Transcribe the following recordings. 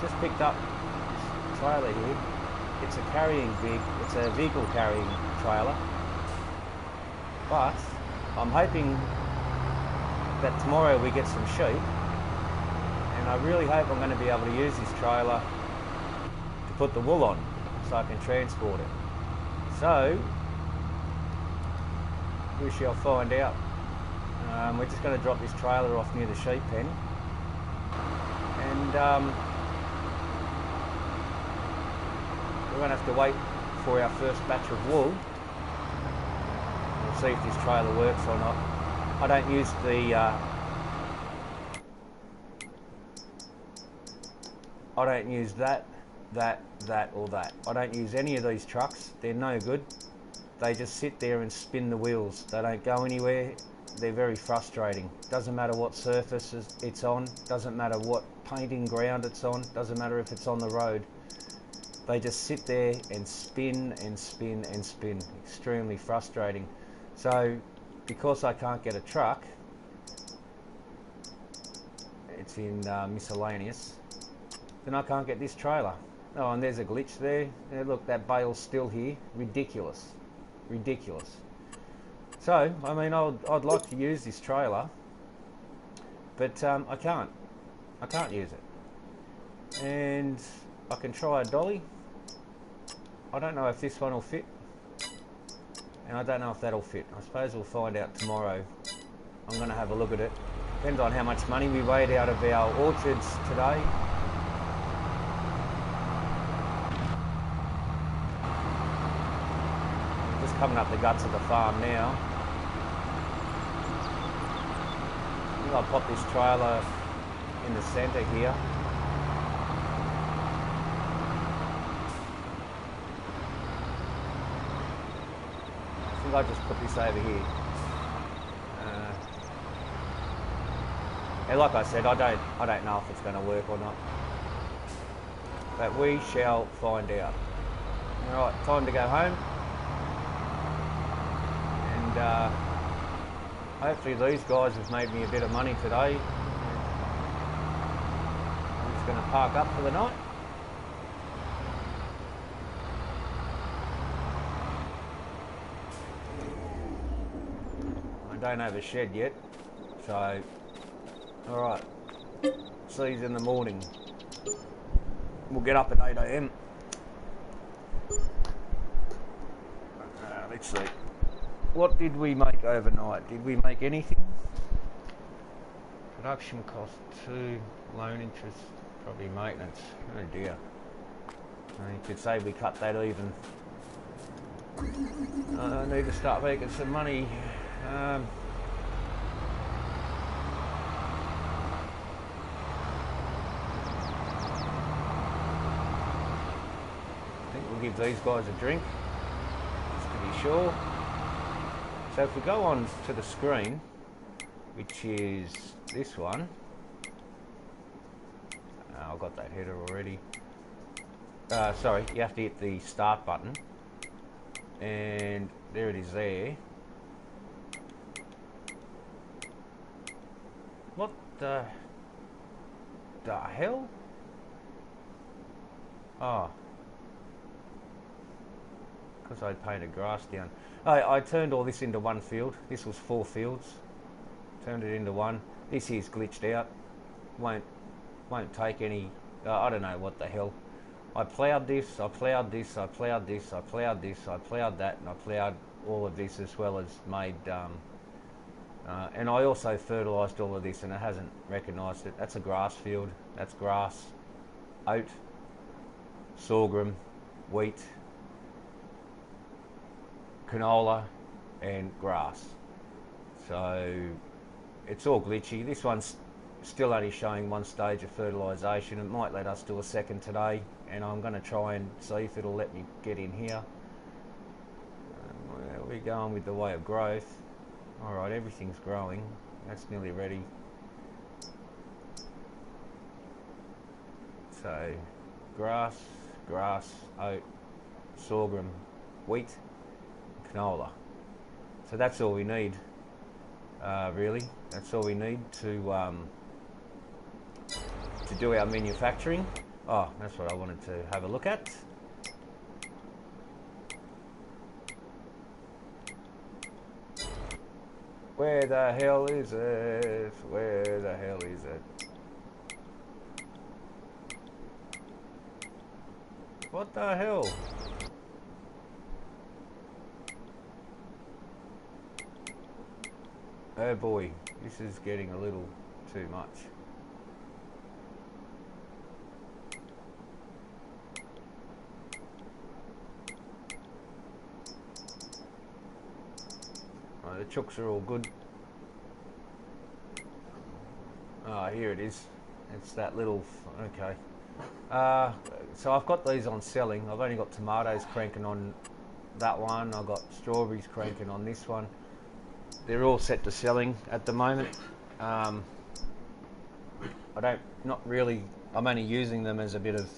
Just picked up this trailer here. It's a vehicle carrying trailer. But I'm hoping that tomorrow we get some sheep, and I really hope I'm going to be able to use this trailer to put the wool on so I can transport it. So we shall find out. We're just going to drop this trailer off near the sheep pen, and we're going to have to wait for our first batch of wool. We'll see if this trailer works or not. I don't use the I don't use that or that. I don't use any of these trucks. They're no good. They just sit there and spin the wheels. They don't go anywhere. They're very frustrating. Doesn't matter what surface it's on. Doesn't matter what painting ground it's on. Doesn't matter if it's on the road. They just sit there and spin and spin and spin. Extremely frustrating. So, because I can't get a truck, it's in miscellaneous, then I can't get this trailer. Oh, and there's a glitch there. Yeah, look, that bale's still here. Ridiculous. Ridiculous. So, I mean, I'd like to use this trailer, but I can't. I can't use it. And I can try a dolly. I don't know if this one will fit, and I don't know if that'll fit. I suppose we'll find out tomorrow. I'm going to have a look at it. Depends on how much money we weighed out of our orchards today. Just coming up the guts of the farm now. I think I'll pop this trailer in the centre here. I think I'll just put this over here. And like I said, I don't know if it's going to work or not, but we shall find out. All right, time to go home, and hopefully these guys have made me a bit of money today. I'm just going to park up for the night. I don't have a shed yet, so alright, see you in the morning. We'll get up at 8 AM. Let's see. What did we make overnight? Did we make anything? Production cost 2, loan interest, probably maintenance. Oh dear. You could say we cut that even. I need to start making some money. I think we'll give these guys a drink, just to be sure. So if we go on to the screen, which is this one, I've got that header already. Sorry, you have to hit the start button, and there it is there. What the hell? Oh, because I painted grass down. I turned all this into one field. This was 4 fields. Turned it into one. This here's glitched out. Won't take any. I don't know what the hell. I ploughed this. I ploughed this. I ploughed this. I ploughed this. I ploughed that, and I ploughed all of this, as well as made. And I also fertilised all of this, and it hasn't recognised it. That's a grass field. That's grass, oat, sorghum, wheat, canola, and grass. So it's all glitchy. This one's still only showing 1 stage of fertilisation. It might let us do a second today, and I'm going to try and see if it'll let me get in here. Where are we going with the way of growth? Alright, everything's growing. That's nearly ready. So, grass, oat, sorghum, wheat, canola. So that's all we need, really. That's all we need to to do our manufacturing. Oh, that's what I wanted to have a look at. Where the hell is it? Where the hell is it? What the hell? Oh boy, this is getting a little too much. The chooks are all good. Ah, here it is. It's that little, okay. So I've got these on selling. I've only got tomatoes cranking on that one. I've got strawberries cranking on this one. They're all set to selling at the moment. I'm only using them as a bit of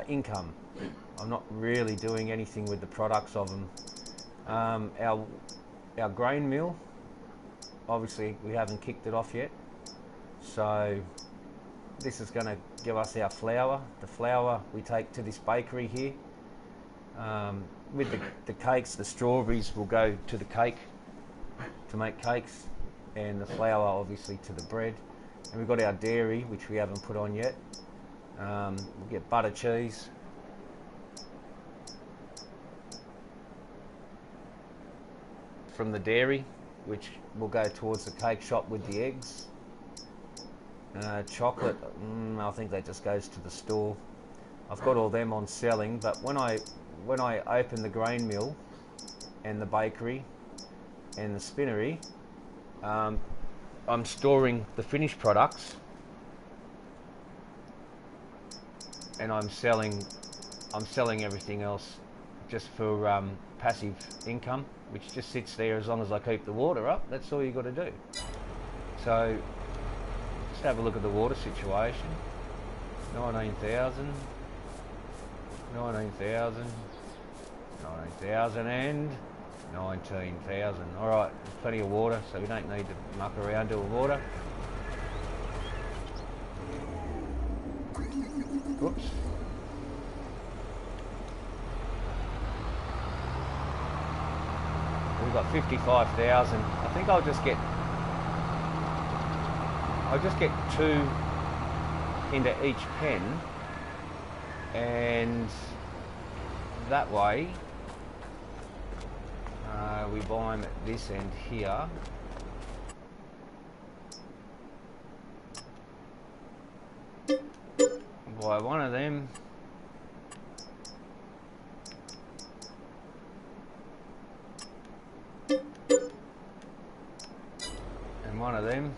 income. I'm not really doing anything with the products of them. Our grain mill, obviously we haven't kicked it off yet, so this is going to give us our flour. The flour we take to this bakery here. With the cakes, the strawberries will go to the cake to make cakes, and the flour obviously to the bread. And we've got our dairy, which we haven't put on yet. We'll get butter cheese. From the dairy, which will go towards the cake shop with the eggs. Chocolate, I think that just goes to the store. I've got all them on selling, but when I open the grain mill and the bakery and the spinnery, I'm storing the finished products, and I'm selling everything else just for passive income, which just sits there as long as I keep the water up. That's all you got to do. So just have a look at the water situation. 19,000, 19,000, 19,000 and 19,000. Alright, plenty of water, so we don't need to muck around doing water. Whoops. We've got 55,000. I think I'll just get two into each pen, and that way we buy them at this end here. Buy one of them. And one of them.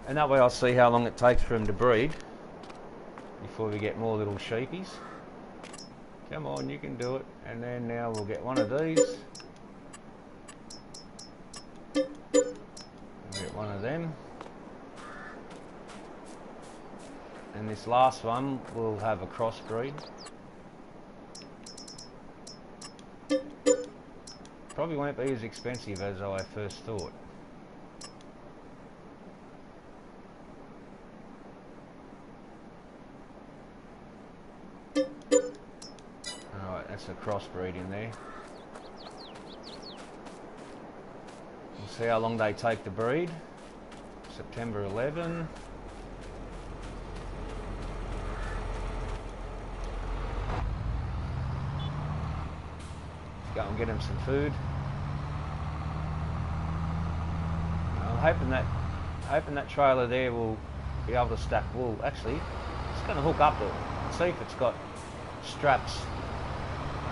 And that way I'll see how long it takes for them to breed before we get more little sheepies. Come on, you can do it. And then now we'll get one of these. We'll get one of them. And this last one will have a crossbreed. Probably won't be as expensive as I first thought. Alright, that's a crossbreed in there. We'll see how long they take to breed. September 11. Go and get him some food. I'm hoping that trailer there will be able to stack wool. Actually, it's going to hook up it. See if it's got straps.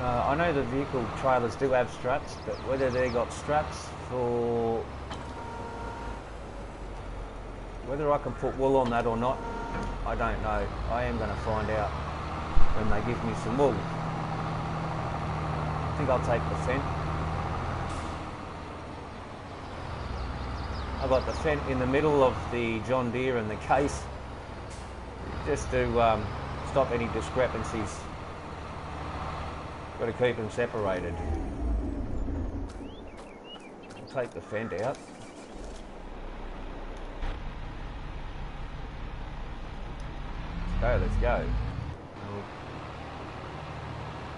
I know the vehicle trailers do have straps, but whether they got straps for whether I can put wool on that or not, I don't know. I am going to find out when they give me some wool. I think I'll take the fent. I've got the fent in the middle of the John Deere and the case, just to stop any discrepancies. Got to keep them separated. I'll take the fent out. go, let's go. We'll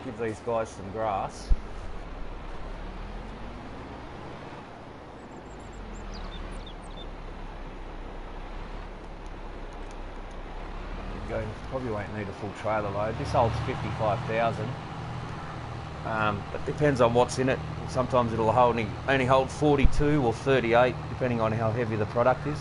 give these guys some grass. Probably won't need a full trailer load. This holds 55,000. But depends on what's in it. Sometimes it'll only hold 42 or 38, depending on how heavy the product is.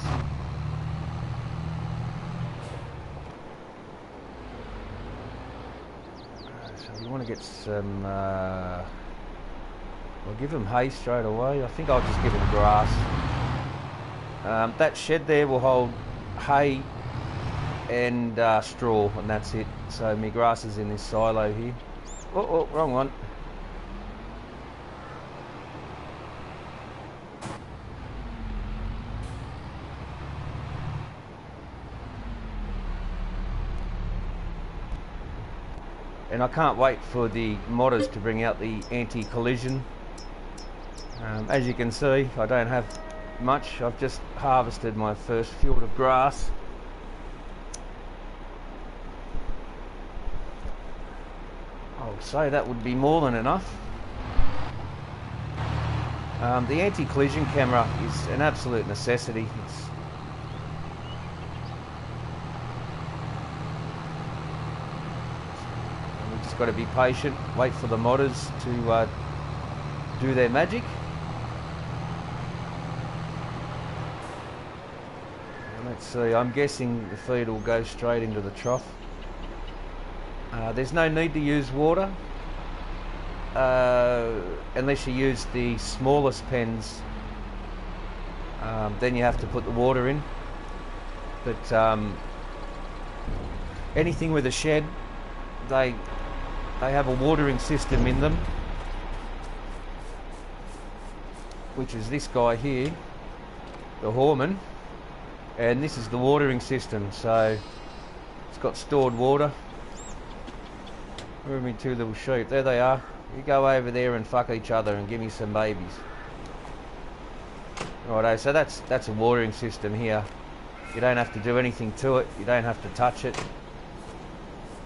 So you want to get some. I'll give them hay straight away. I think I'll just give them grass. That shed there will hold hay and straw, and that's it. So my grass is in this silo here. Oh, wrong one. And I can't wait for the modders to bring out the anti-collision. As you can see, I don't have much. I've just harvested my first field of grass. I'll say that would be more than enough. The anti-collision camera is an absolute necessity. We've just got to be patient, wait for the modders to do their magic. Let's see, I'm guessing the feed will go straight into the trough. There's no need to use water unless you use the smallest pens. Then you have to put the water in. But anything with a shed, they have a watering system in them, which is this guy here, the Horman, and this is the watering system. So it's got stored water. Where are my two little sheep? There they are. You go over there and fuck each other and give me some babies. Righto, so that's a watering system here. You don't have to do anything to it. You don't have to touch it.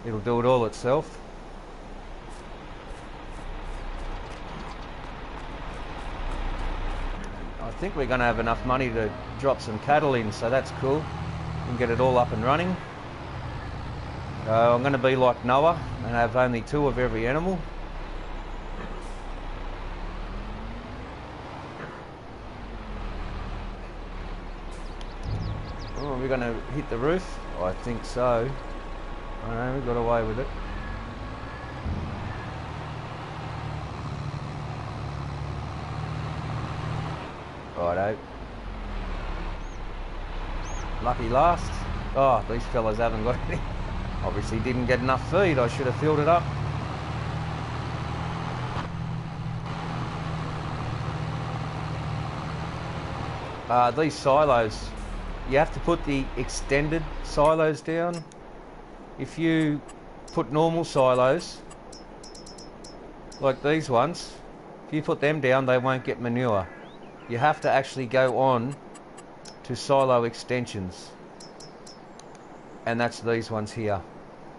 It'll do it all itself. I think we're going to have enough money to drop some cattle in, so that's cool. And get it all up and running. I'm going to be like Noah and have only 2 of every animal. Oh, are we going to hit the roof? I think so. I know, we got away with it. Righto. Lucky last. Oh, these fellas haven't got any. Obviously didn't get enough feed. I should have filled it up. These silos, you have to put the extended silos down. If you put normal silos, like these ones, if you put them down, they won't get manure. You have to actually go on to silo extensions. And that's these ones here.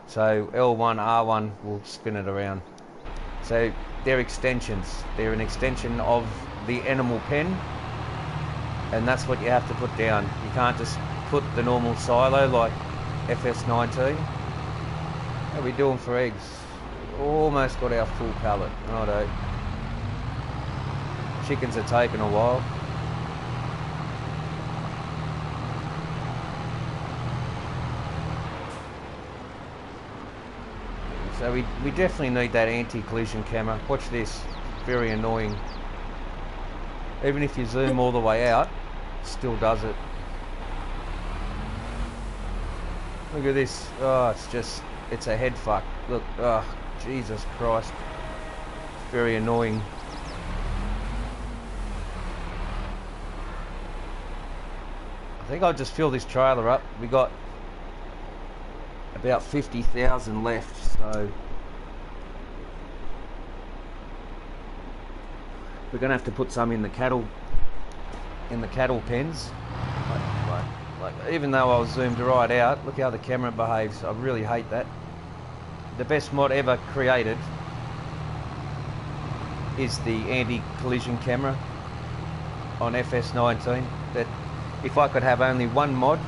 So L1, R1 will spin it around. So they're extensions. They're an extension of the animal pen, and that's what you have to put down. You can't just put the normal silo like FS22. How are we doing for eggs? Almost got our full pallet. Righto. Chickens are taking a while. So we definitely need that anti-collision camera. Watch this, very annoying. Even if you zoom all the way out, it still does it. Look at this, oh, it's a head fuck. Look, oh, Jesus Christ. It's very annoying. I think I'll just fill this trailer up. We got about 50,000 left, so we're gonna have to put some in the cattle pens. Like, even though I was zoomed right out, look how the camera behaves. I really hate that. The best mod ever created is the anti-collision camera on FS19. That if I could have only one mod,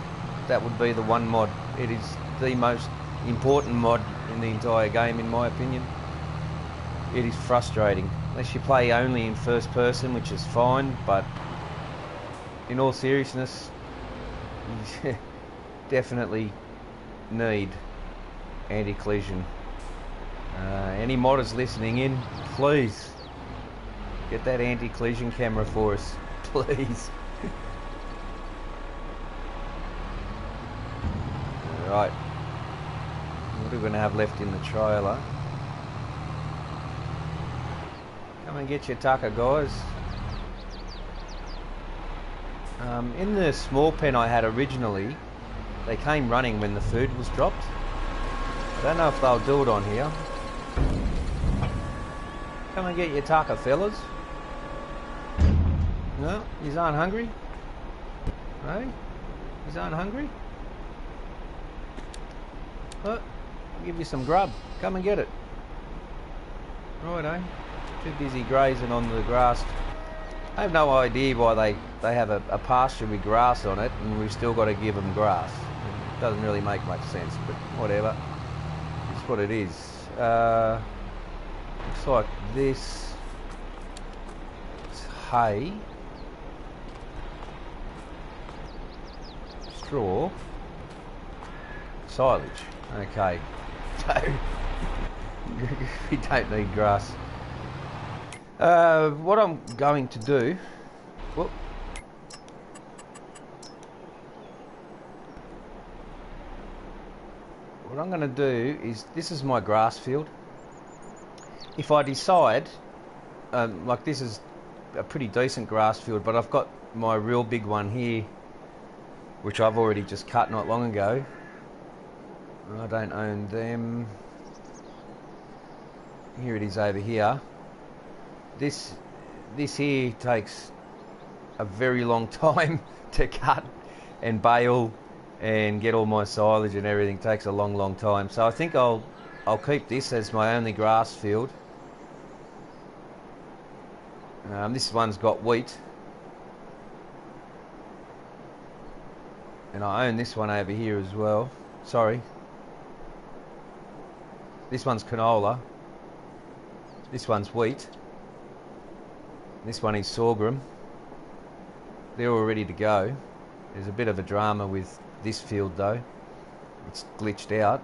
that would be the one mod. It is the most important mod in the entire game, in my opinion. It is frustrating, unless you play only in first person, which is fine, but in all seriousness, you definitely need anti-collision. Any modders listening in, please get that anti-collision camera for us, please. Right, what are we going to have left in the trailer? Come and get your tucker, guys. In the small pen I had originally, they came running when the food was dropped. I don't know if they'll do it on here. Come and get your tucker, fellas. No, you aren't hungry? No? You aren't hungry? Well, I'll give you some grub. Come and get it. Righto. Too busy grazing on the grass. I have no idea why they have a pasture with grass on it and we've still got to give them grass. It doesn't really make much sense, but whatever. It's what it is. Looks like this is hay, straw, silage. Okay, so we don't need grass. What I'm going to do, whoop, what I'm going to do is, this is my grass field. If I decide, like this is a pretty decent grass field, but I've got my real big one here, which I've already just cut not long ago. I don't own them. Here it is over here. This here takes a very long time to cut and bale and get all my silage and everything. It takes a long time. So I think I'll keep this as my only grass field. This one's got wheat, and I own this one over here as well. Sorry, this one's canola, this one's wheat, this one is sorghum. They're all ready to go. There's a bit of a drama with this field though, it's glitched out.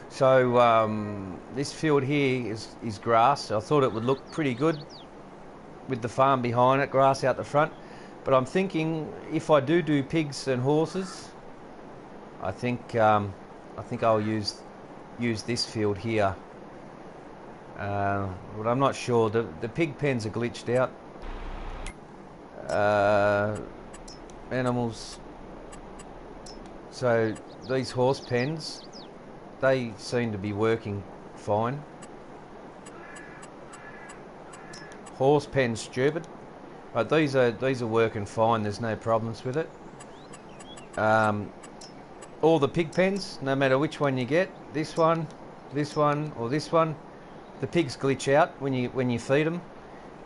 So this field here is grass. I thought it would look pretty good with the farm behind it, grass out the front. But I'm thinking if I do pigs and horses, I think I'll use this field here. But I'm not sure. The pig pens are glitched out. Animals. So these horse pens, they seem to be working fine. Horse pen's stupid, but these are working fine. There's no problems with it. All the pig pens, no matter which one you get, this one, or this one, the pigs glitch out when you feed them,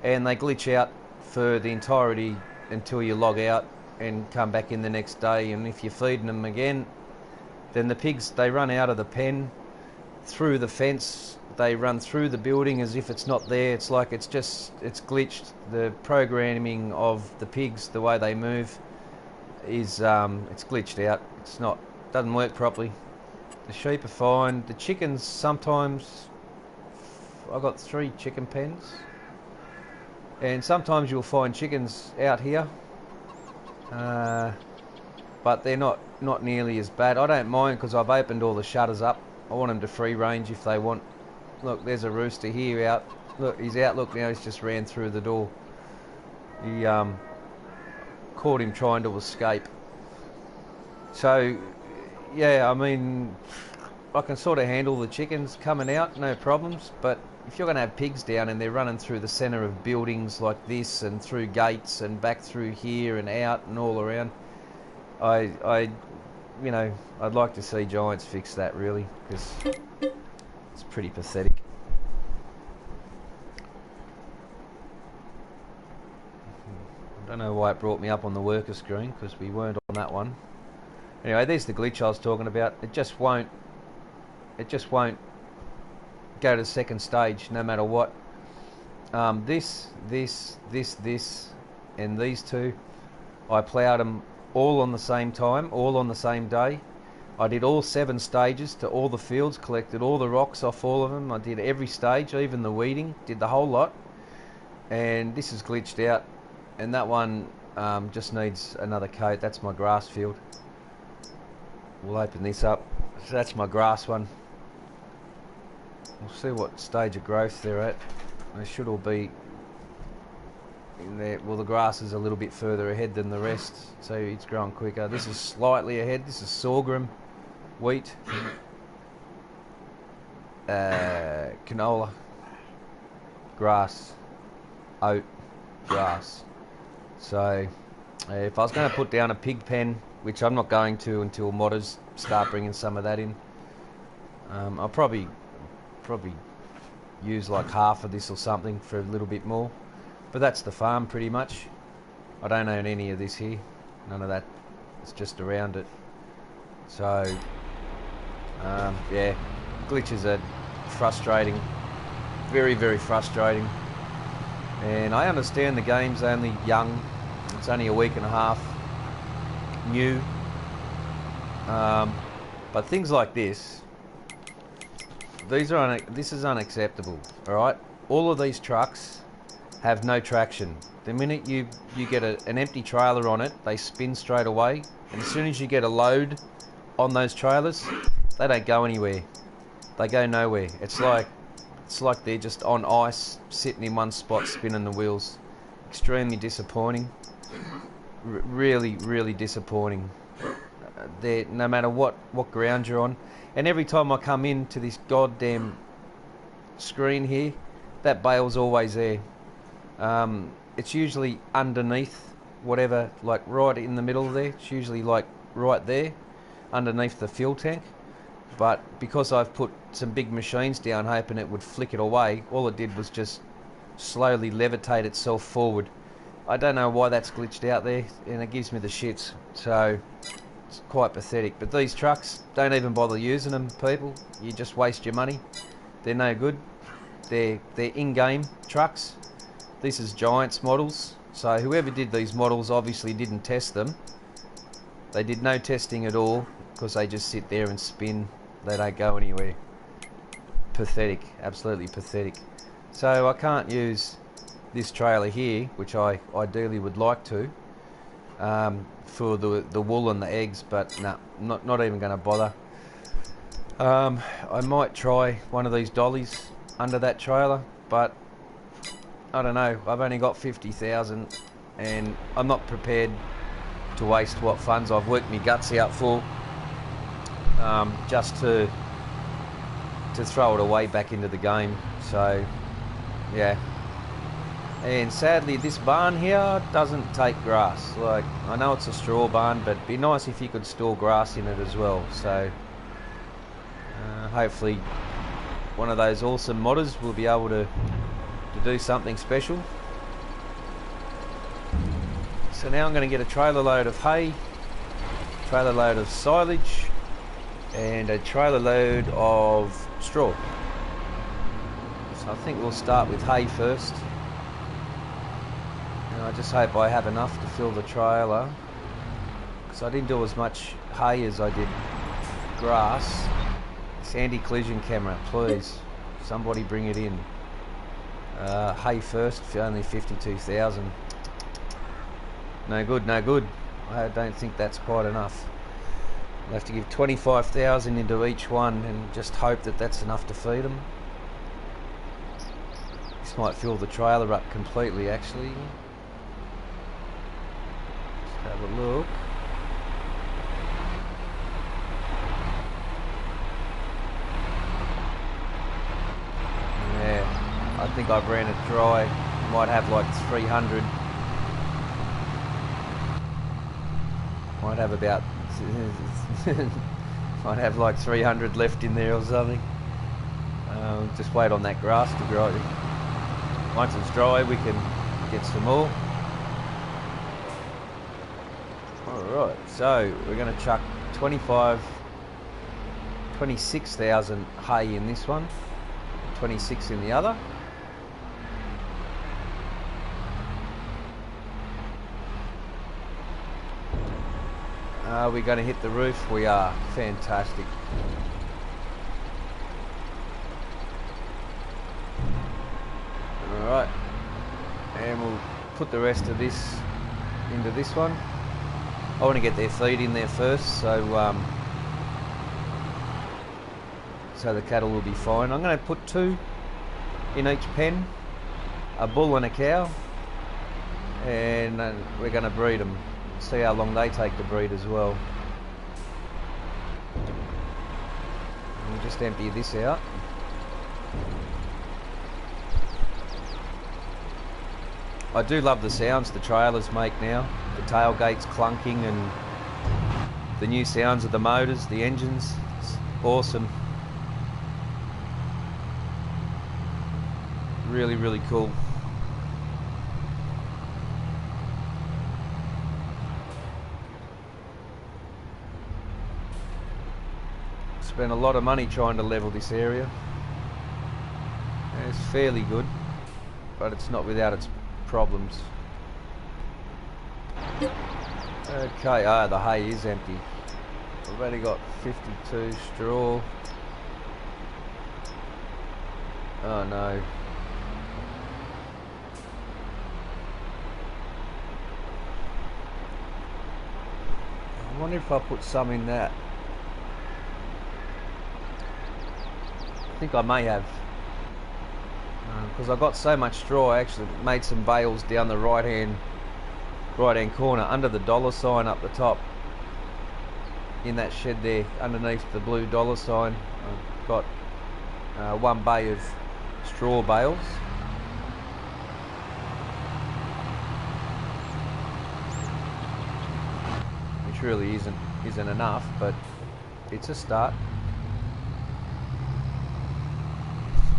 and they glitch out for the entirety until you log out and come back in the next day. And if you're feeding them again, then the pigs, they run out of the pen through the fence. They run through the building as if it's not there. It's like it's glitched. The programming of the pigs, the way they move, is it's glitched out. Doesn't work properly. The sheep are fine. The chickens, sometimes I've got 3 chicken pens, and sometimes you'll find chickens out here, but they're not nearly as bad. I don't mind because I've opened all the shutters up. I want them to free range if they want. Look, there's a rooster here out. Look, he's out. Look, now he's just ran through the door. He caught him trying to escape. So, yeah, I mean, I can sort of handle the chickens coming out, no problems. But if you're going to have pigs down and they're running through the centre of buildings like this and through gates and back through here and out and all around, you know, I'd like to see Giants fix that really, because it's pretty pathetic. I don't know why it brought me up on the worker screen, because we weren't on that one. Anyway, there's the glitch I was talking about. It just won't go to the second stage no matter what. This, and these two, I ploughed them all on the same time, all on the same day. I did all 7 stages to all the fields, collected all the rocks off all of them. I did every stage, even the weeding, did the whole lot. And this is glitched out, and that one just needs another coat. That's my grass field. We'll open this up. So that's my grass one. We'll see what stage of growth they're at. They should all be in there. Well, the grass is a little bit further ahead than the rest, so it's growing quicker. This is slightly ahead. This is sorghum, wheat, canola, grass, oat, grass. So if I was going to put down a pig pen, which I'm not going to until modders start bringing some of that in, I'll probably use like half of this or something for a little bit more. But that's the farm pretty much. I don't own any of this here, none of that. It's just around it. So yeah, glitches are frustrating, very, very frustrating. And I understand the game's only young, it's only a week and a half new, but things like this, this is unacceptable. All right, all of these trucks have no traction. The minute you get an empty trailer on it, they spin straight away, and as soon as you get a load on those trailers, they don't go anywhere. They go nowhere. It's like they're just on ice, sitting in one spot, spinning the wheels. Extremely disappointing. Really, really disappointing. No matter what ground you're on. And every time I come into this goddamn screen here, that bale's always there. It's usually underneath whatever, like right in the middle there. It's usually like right there, underneath the fuel tank. But because I've put some big machines down hoping it would flick it away, all it did was just slowly levitate itself forward. I don't know why that's glitched out there, and it gives me the shits. So it's quite pathetic. But these trucks, don't even bother using them, people. You just waste your money. They're no good. They're in-game trucks. This is Giants models. So whoever did these models obviously didn't test them. They did no testing at all, because they just sit there and spin. They don't go anywhere. Pathetic. Absolutely pathetic. So I can't use this trailer here, which I ideally would like to, for the wool and the eggs, but no, not even going to bother. I might try one of these dollies under that trailer, but I don't know. I've only got 50,000, and I'm not prepared to waste what funds I've worked my guts out for, just to throw it away back into the game. So yeah. And sadly, this barn here doesn't take grass. Like, I know it's a straw barn, but it'd be nice if you could store grass in it as well. So hopefully one of those awesome modders will be able to do something special. So now I'm going to get a trailer load of hay, trailer load of silage, and a trailer load of straw. So I think we'll start with hay first. And I just hope I have enough to fill the trailer, because I didn't do as much hay as I did grass. This anti-collision camera, please, somebody bring it in. Hay first for only 52,000. No good, no good. I don't think that's quite enough. I'll have to give 25,000 into each one and just hope that that's enough to feed them. This might fill the trailer up completely, actually. Let's have a look. Yeah, I think I've ran it dry. Might have like 300. Might have about might have like 300 left in there or something. Just wait on that grass to grow. Once it's dry, we can get some more. Alright, so we're going to chuck 26,000 hay in this one, 26 in the other. Are we going to hit the roof? We are. Fantastic. Alright, and we'll put the rest of this into this one. I want to get their feed in there first, so the cattle will be fine. I'm going to put 2 in each pen, a bull and a cow, and we're going to breed them. See how long they take to breed as well. We'll just empty this out. I do love the sounds the trailers make now. The tailgates clunking and the new sounds of the motors, the engines. It's awesome. Really, really cool. Spent a lot of money trying to level this area. And it's fairly good, but it's not without its problems. Okay, the hay is empty. We've only got 52 straw. Oh no. I wonder if I put some in that. I think I may have. Because I got so much straw, I actually made some bales down the right hand corner under the dollar sign up the top. In that shed there, underneath the blue dollar sign, I've got 1 bay of straw bales. Which really isn't enough, but it's a start.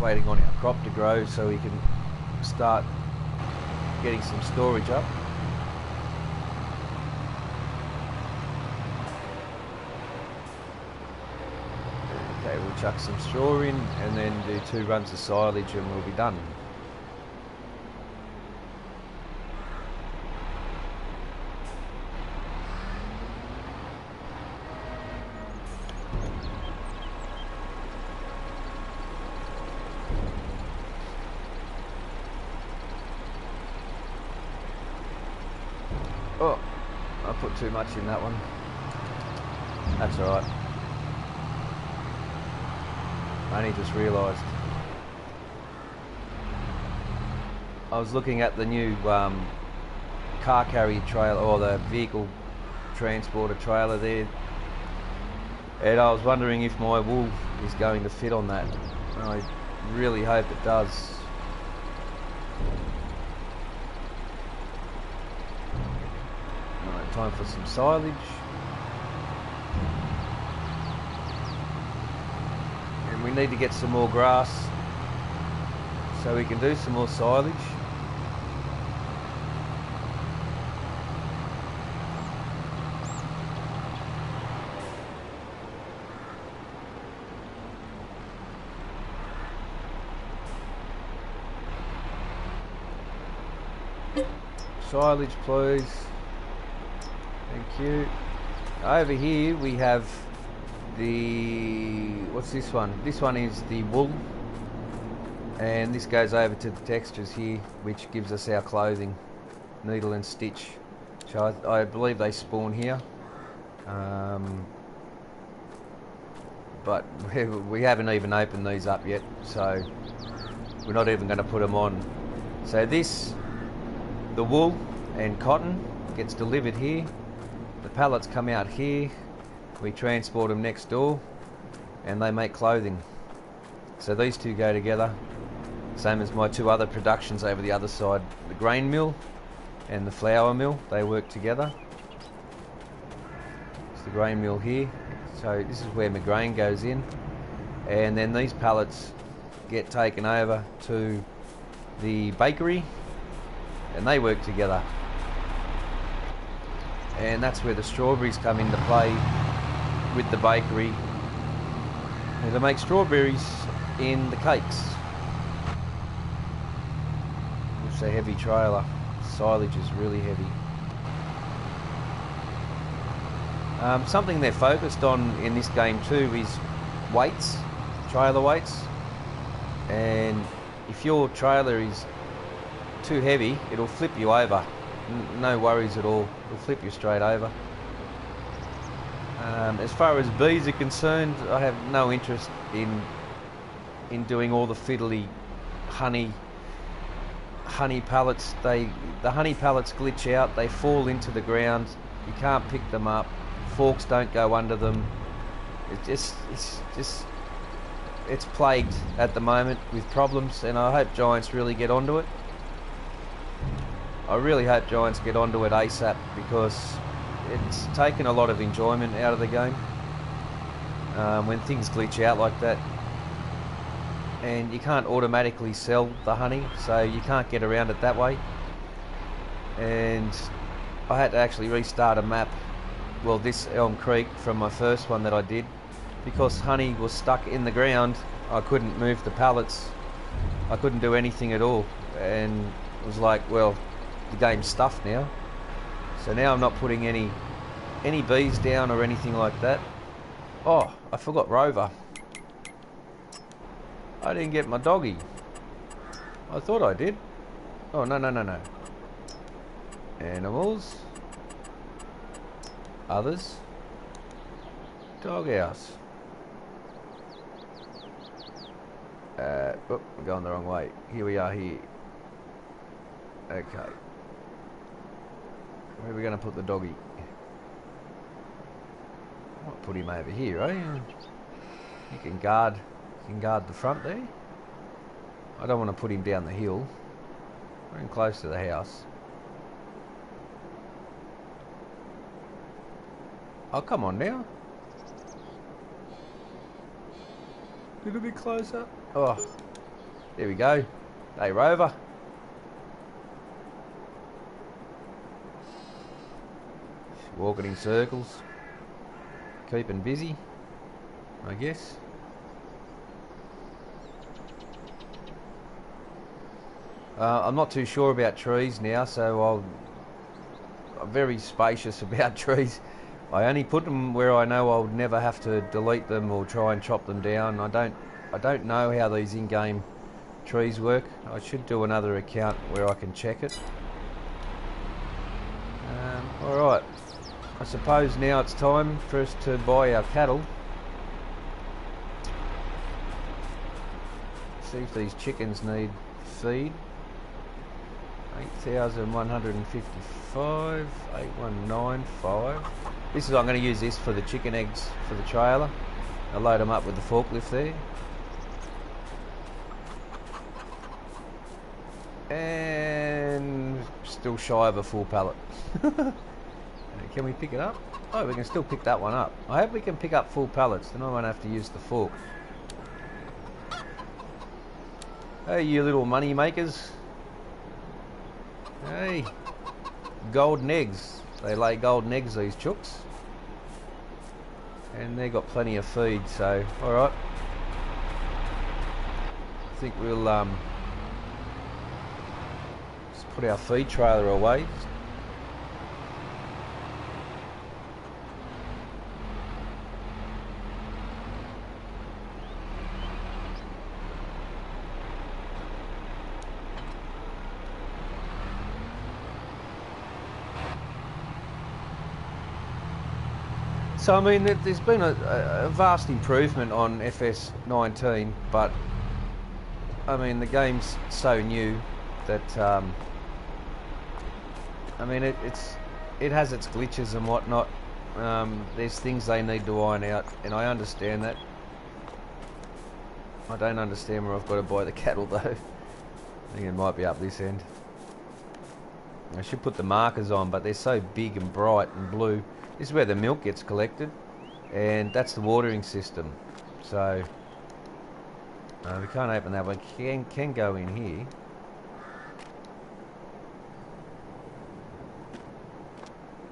Waiting on our crop to grow so we can start getting some storage up. Okay, we'll chuck some straw in and then do 2 runs of silage and we'll be done. Oh, I put too much in that one. That's alright. I only just realised. I was looking at the new car carry trailer, or the vehicle transporter trailer there, and I was wondering if my wool is going to fit on that. I really hope it does. Time for some silage. And we need to get some more grass so we can do some more silage. Silage, please. Thank you. Over here we have the... what's this one? This one is the wool. And this goes over to the textures here, which gives us our clothing. Needle and stitch. So I believe they spawn here. But we haven't even opened these up yet, so we're not even going to put them on. So this, the wool and cotton, gets delivered here. The pallets come out here, we transport them next door, and they make clothing. So these two go together, same as my 2 other productions over the other side. The grain mill and the flour mill, they work together. It's the grain mill here. So this is where my grain goes in, and then these pallets get taken over to the bakery, and they work together. And that's where the strawberries come into play with the bakery, and to make strawberries in the cakes. It's a heavy trailer. Silage is really heavy. Something they're focused on in this game too is weights, trailer weights. And if your trailer is too heavy, it'll flip you over. No worries at all. It'll flip you straight over. As far as bees are concerned, I have no interest in doing all the fiddly honey pallets. The honey pallets glitch out. They fall into the ground. You can't pick them up. Forks don't go under them. It's plagued at the moment with problems, and I hope Giants really get onto it. I really hope Giants get onto it ASAP, because it's taken a lot of enjoyment out of the game when things glitch out like that. And you can't automatically sell the honey, so you can't get around it that way. And I had to actually restart a map, well, this Elm Creek, from my first one that I did, because honey was stuck in the ground. I couldn't move the pallets, I couldn't do anything at all, and it was like, well, the game's stuffed now. So now I'm not putting any bees down or anything like that. Oh, I forgot Rover. I didn't get my doggy. I thought I did. Oh, no. Animals. Others. Doghouse. Oh, I'm going the wrong way. Here we are here. Okay. Where are we going to put the doggy? I might put him over here, eh? You can guard the front there. I don't want to put him down the hill. We're in close to the house. Oh, come on now. A little bit closer. Oh, there we go. Hey, Rover. Walking in circles. Keeping busy, I guess. I'm not too sure about trees now, so I'm very spacious about trees. I only put them where I know I'll never have to delete them or try and chop them down. I don't know how these in-game trees work. I should do another account where I can check it. Alright, I suppose now it's time for us to buy our cattle. See if these chickens need feed. 8,155, 8,195. I'm going to use this for the chicken eggs for the trailer. I'll load them up with the forklift there. And still shy of a full pallet. Can we pick it up? Oh, we can still pick that one up. I hope we can pick up full pallets, then I won't have to use the fork. Hey, you little money makers. Hey, golden eggs. They lay golden eggs, these chooks. And they got plenty of feed, so alright. I think we'll just put our feed trailer away. So I mean, there's been a vast improvement on FS19, but I mean the game's so new that I mean it has its glitches and whatnot. There's things they need to iron out, and I understand that. I don't understand where I've got to buy the cattle though. I think it might be up this end. I should put the markers on, but they're so big and bright and blue. This is where the milk gets collected, and that's the watering system. So we can't open that one. Can go in here.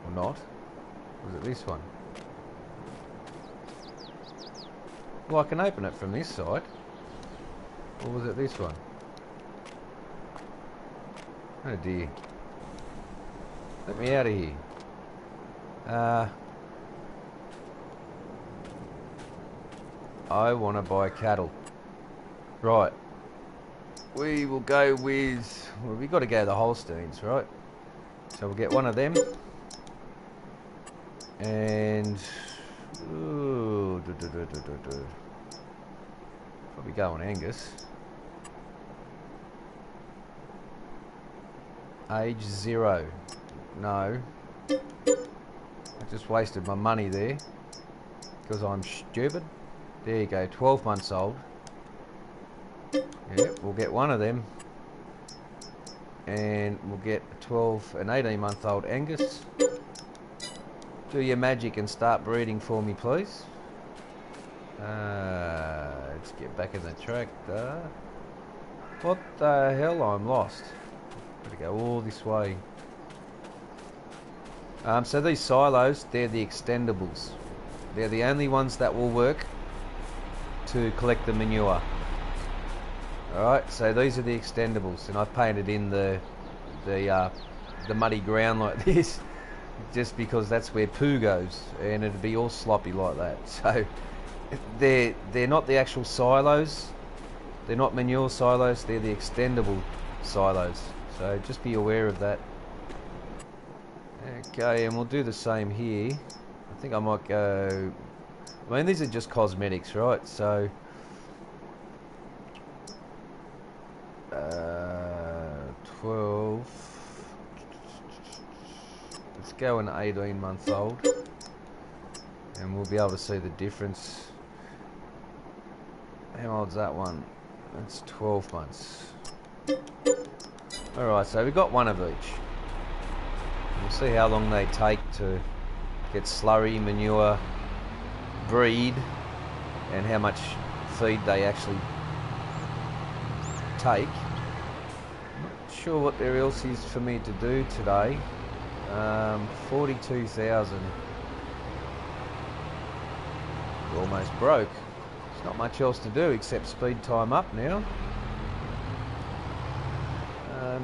Or not. Was it this one? Well, I can open it from this side. Or was it this one? Oh dear. Let me out of here. I want to buy cattle. Right. We will go with... Well, we've got to go the Holsteins, right? So we'll get one of them. And... Ooh, probably go on Angus. Age 0. No. I just wasted my money there. Because I'm stupid. There you go, 12 months old. Yeah, we'll get one of them. And we'll get an 18-month-old Angus. Do your magic and start breeding for me, please. Let's get back in the tractor. What the hell? I'm lost. Gotta go all this way. So these silos, they're the extendables. They're the only ones that will work to collect the manure. Alright, so these are the extendables, and I've painted in the muddy ground like this, just because that's where poo goes, and it'd be all sloppy like that. So they're not the actual silos, they're not manure silos, they're the extendable silos. So just be aware of that. Okay, and we'll do the same here. I think I might go... I mean, these are just cosmetics, right? So... 12... Let's go an 18-month-old. And we'll be able to see the difference. How old's that one? That's 12 months. Alright, so we've got one of each. We'll see how long they take to get slurry, manure, breed, and how much feed they actually take. Not sure what there else is for me to do today. 42,000. Almost broke. There's not much else to do except speed time up now.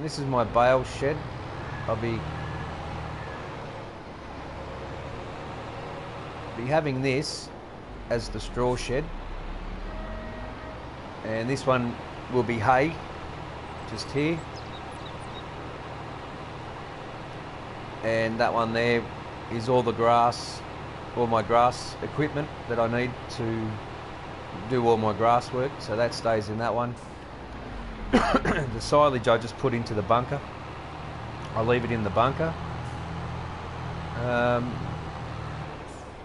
This is my bale shed. I'll be having this as the straw shed, and this one will be hay, just here, and that one there is all the grass, all my grass equipment that I need to do all my grass work, so that stays in that one. The silage I just put into the bunker. I leave it in the bunker.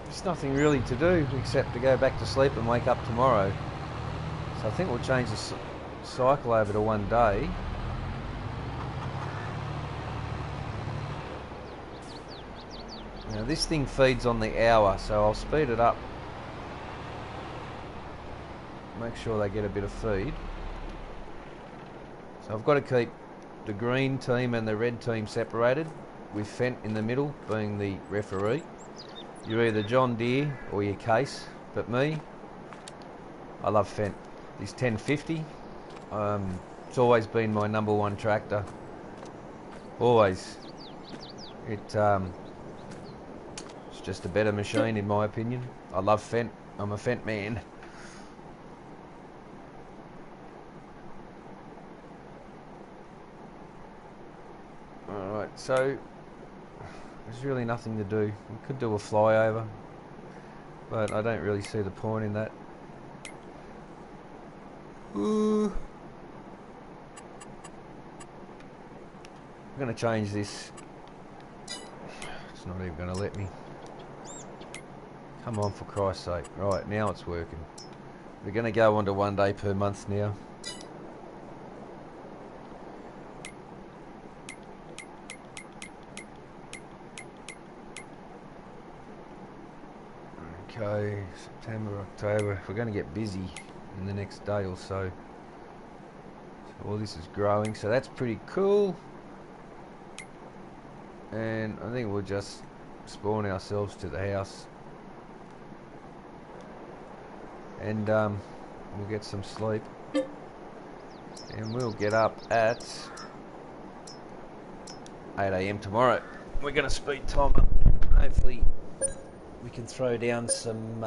There's nothing really to do except to go back to sleep and wake up tomorrow. So I think we'll change the cycle over to one day. Now this thing feeds on the hour, so I'll speed it up. Make sure they get a bit of feed. So I've got to keep the green team and the red team separated, with Fent in the middle being the referee. You're either John Deere or your Case, but me, I love Fent. This 1050, it's always been my #1 tractor. Always. It's just a better machine in my opinion. I love Fent. I'm a Fent man. Alright, so there's really nothing to do. We could do a flyover, but I don't really see the point in that. Ooh. I'm going to change this. It's not even going to let me. Come on, for Christ's sake. Right, now it's working. We're going to go on to 1 day per month now. Okay, September, October. We're going to get busy in the next day or so. So all this is growing, so that's pretty cool. And I think we'll just spawn ourselves to the house. And we'll get some sleep. And we'll get up at 8 AM tomorrow. We're going to speed time up. Hopefully we can throw down some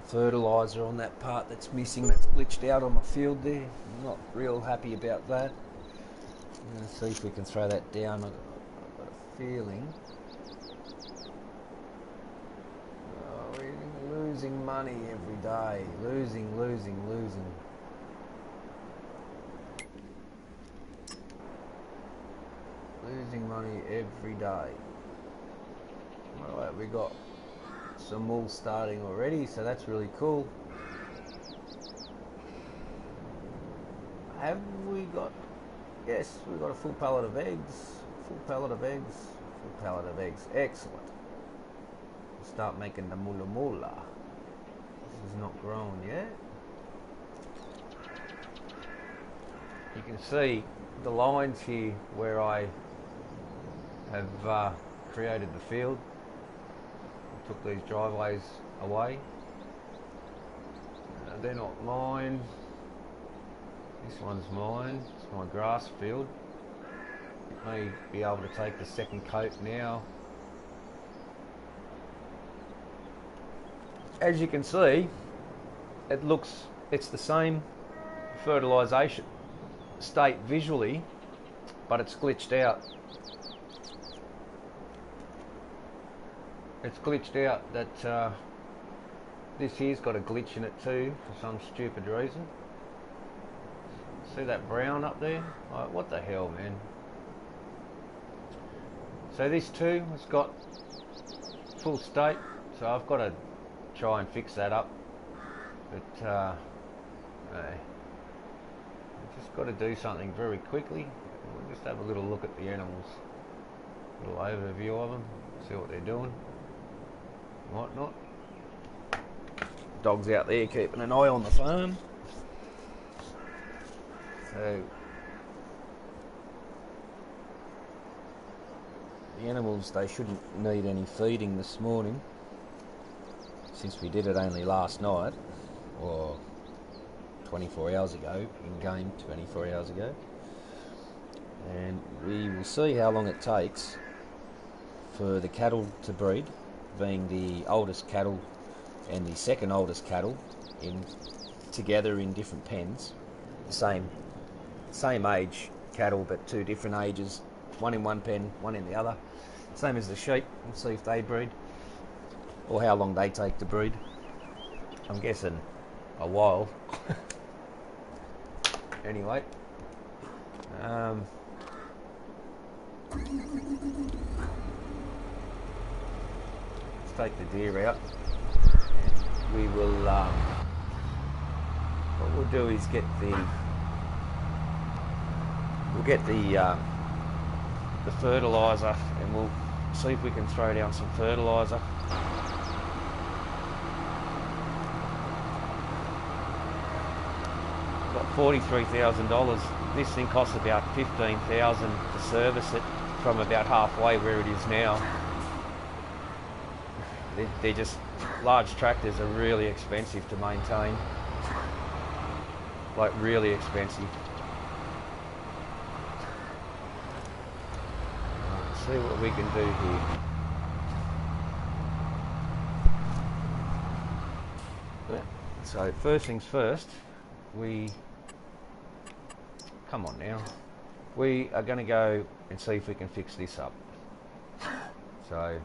fertiliser on that part that's missing, that's glitched out on my field there. I'm not real happy about that. I'm going to see if we can throw that down. I've got a feeling we're losing money every day. Losing. Losing money every day. Alright, we got some wool starting already, so that's really cool. Have we got... Yes, we've got a full pallet of eggs. Full pallet of eggs. Excellent. We'll start making the mula. This is not grown yet. You can see the lines here where I have created the field. I took these driveways away. They're not mine. This one's mine. It's my grass field. May be able to take the second coat now. As you can see, it's the same fertilisation state visually, but it's glitched out. It's glitched out that this here's got a glitch in it too for some stupid reason. See that brown up there? Like, what the hell, man? So this too has got full state, so I've got to try and fix that up. But I've just got to do something very quickly. We'll just have a little look at the animals, a little overview of them, see what they're doing, whatnot. Dog's out there keeping an eye on the farm. So the animals, they shouldn't need any feeding this morning, since we did it only last night, or 24 hours ago, in game 24 hours ago. And we will see how long it takes for the cattle to breed, being the oldest cattle and the second oldest cattle together in different pens. The same age cattle, but two different ages, one in one pen, one in the other. Same as the sheep. We'll see if they breed, or how long they take to breed. I'm guessing a while. Anyway, let's take the deer out, and we will. What we'll do is get the fertiliser, and we'll see if we can throw down some fertiliser. Got $43,000. This thing costs about $15,000 to service it from about halfway where it is now. They're just, large tractors are really expensive to maintain. Like, really expensive. Let's see what we can do here. So first things first, come on now, we are going to go and see if we can fix this up. So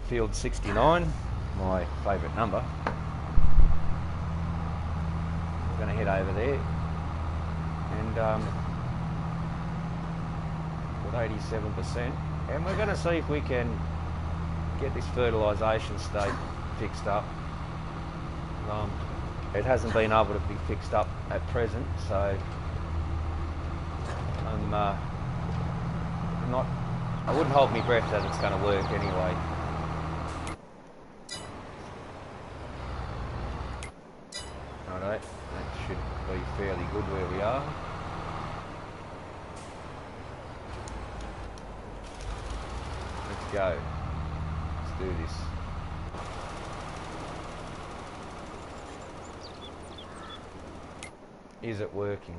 field 69, my favourite number. We're going to head over there, and got 87%, and we're going to see if we can get this fertilisation state fixed up. It hasn't been able to be fixed up at present, so I wouldn't hold my breath that it's going to work anyway. Right, that should be fairly good where we are. Let's go. Let's do this. Is it working?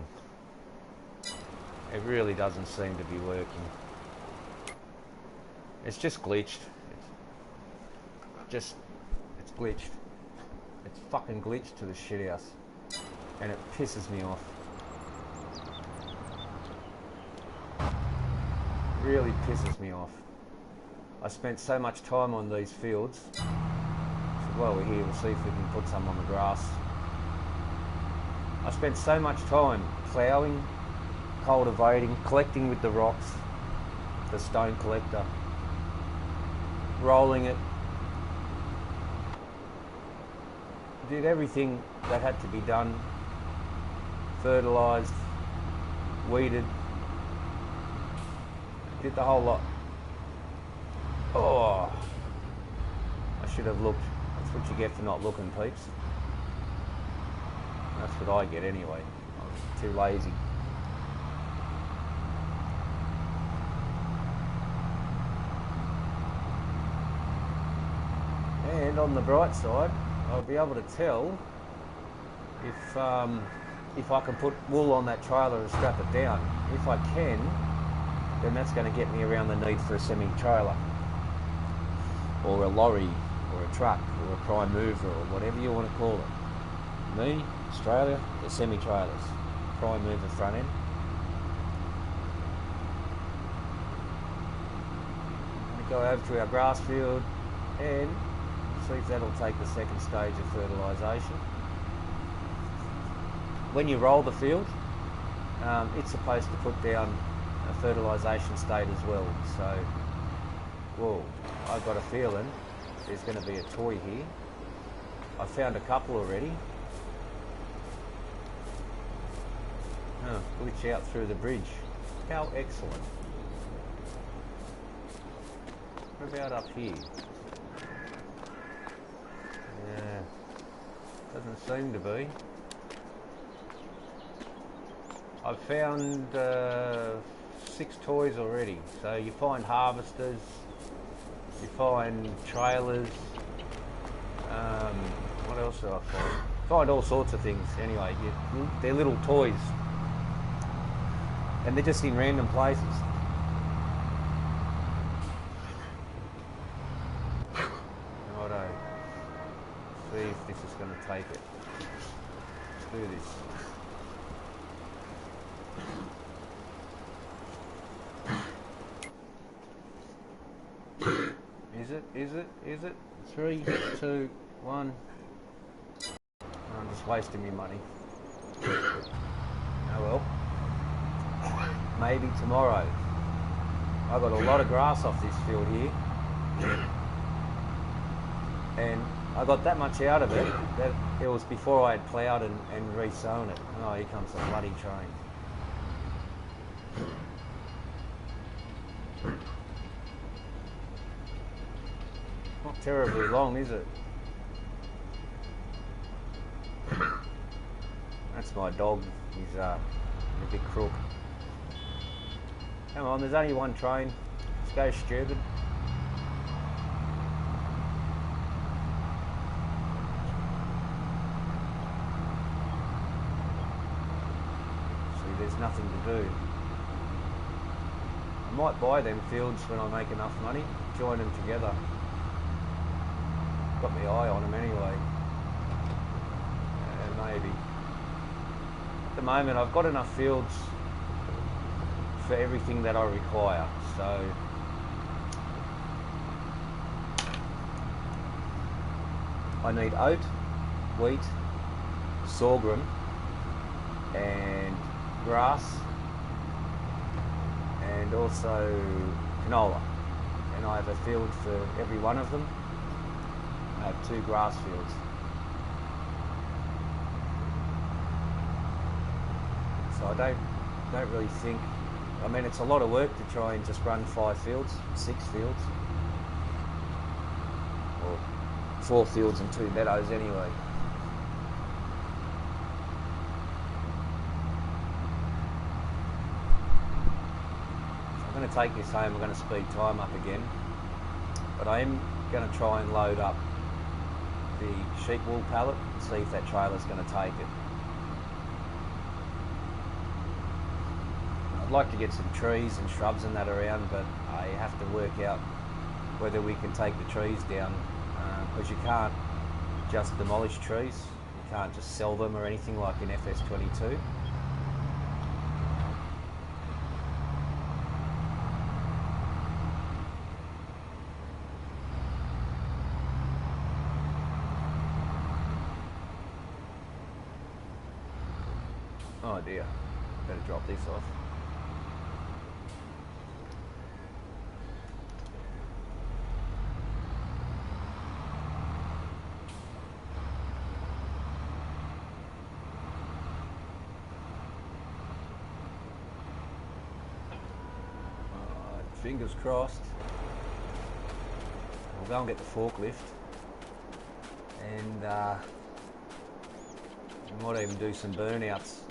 It really doesn't seem to be working. It's just glitched. It's glitched. It's fucking glitched to the shit house. And it pisses me off. Really pisses me off. I spent so much time on these fields. I said, well, we're here, we'll see if we can put some on the grass. I spent so much time ploughing, cultivating, collecting with the rocks, the stone collector, rolling it. Did everything that had to be done, fertilised, weeded, did the whole lot. Oh, I should have looked. That's what you get for not looking, peeps. That's what I get anyway. I'm too lazy. And on the bright side, I'll be able to tell if I can put wool on that trailer and strap it down. If I can, then that's going to get me around the need for a semi-trailer, or a lorry, or a truck, or a prime mover, or whatever you want to call it. Me, Australia, the semi-trailers, prime mover front end. We go over to our grass field and see if that'll take the second stage of fertilisation. When you roll the field, it's supposed to put down a fertilisation state as well. So, whoa, I've got a feeling there's going to be a toy here. I found a couple already. Glitch out through the bridge. How excellent. What about up here? Yeah, doesn't seem to be. I've found 6 toys already. So you find harvesters, you find trailers, what else do I find? Find all sorts of things anyway. They're little toys. And they're just in random places. Righto. See if this is going to take it. Let's do this. Is it? 3, 2, 1. I'm just wasting my money. Oh well. Maybe tomorrow. I got a lot of grass off this field here. And I got that much out of it that it was before I had ploughed and re-sown it. Oh, here comes the bloody train. Not terribly long, is it? That's my dog. He's a big crook. Come on, there's only one train. Let's go stupid. See, there's nothing to do. I might buy them fields when I make enough money, join them together. Got my eye on them anyway. Yeah, maybe. At the moment I've got enough fields for everything that I require, so I need oat, wheat, sorghum and grass and also canola, and I have a field for every one of them. I have 2 grass fields. So I don't really think, I mean, it's a lot of work to try and just run 5 fields, 6 fields, or 4 fields and 2 meadows anyway. to take this home. We're going to speed time up again, but I am going to try and load up the sheep wool pallet and see if that trailer's going to take it. I'd like to get some trees and shrubs and that around, but I have to work out whether we can take the trees down, because you can't just demolish trees. You can't just sell them or anything like in FS22. Oh dear, better drop this off. Fingers crossed. We'll go and get the forklift, and we might even do some burnouts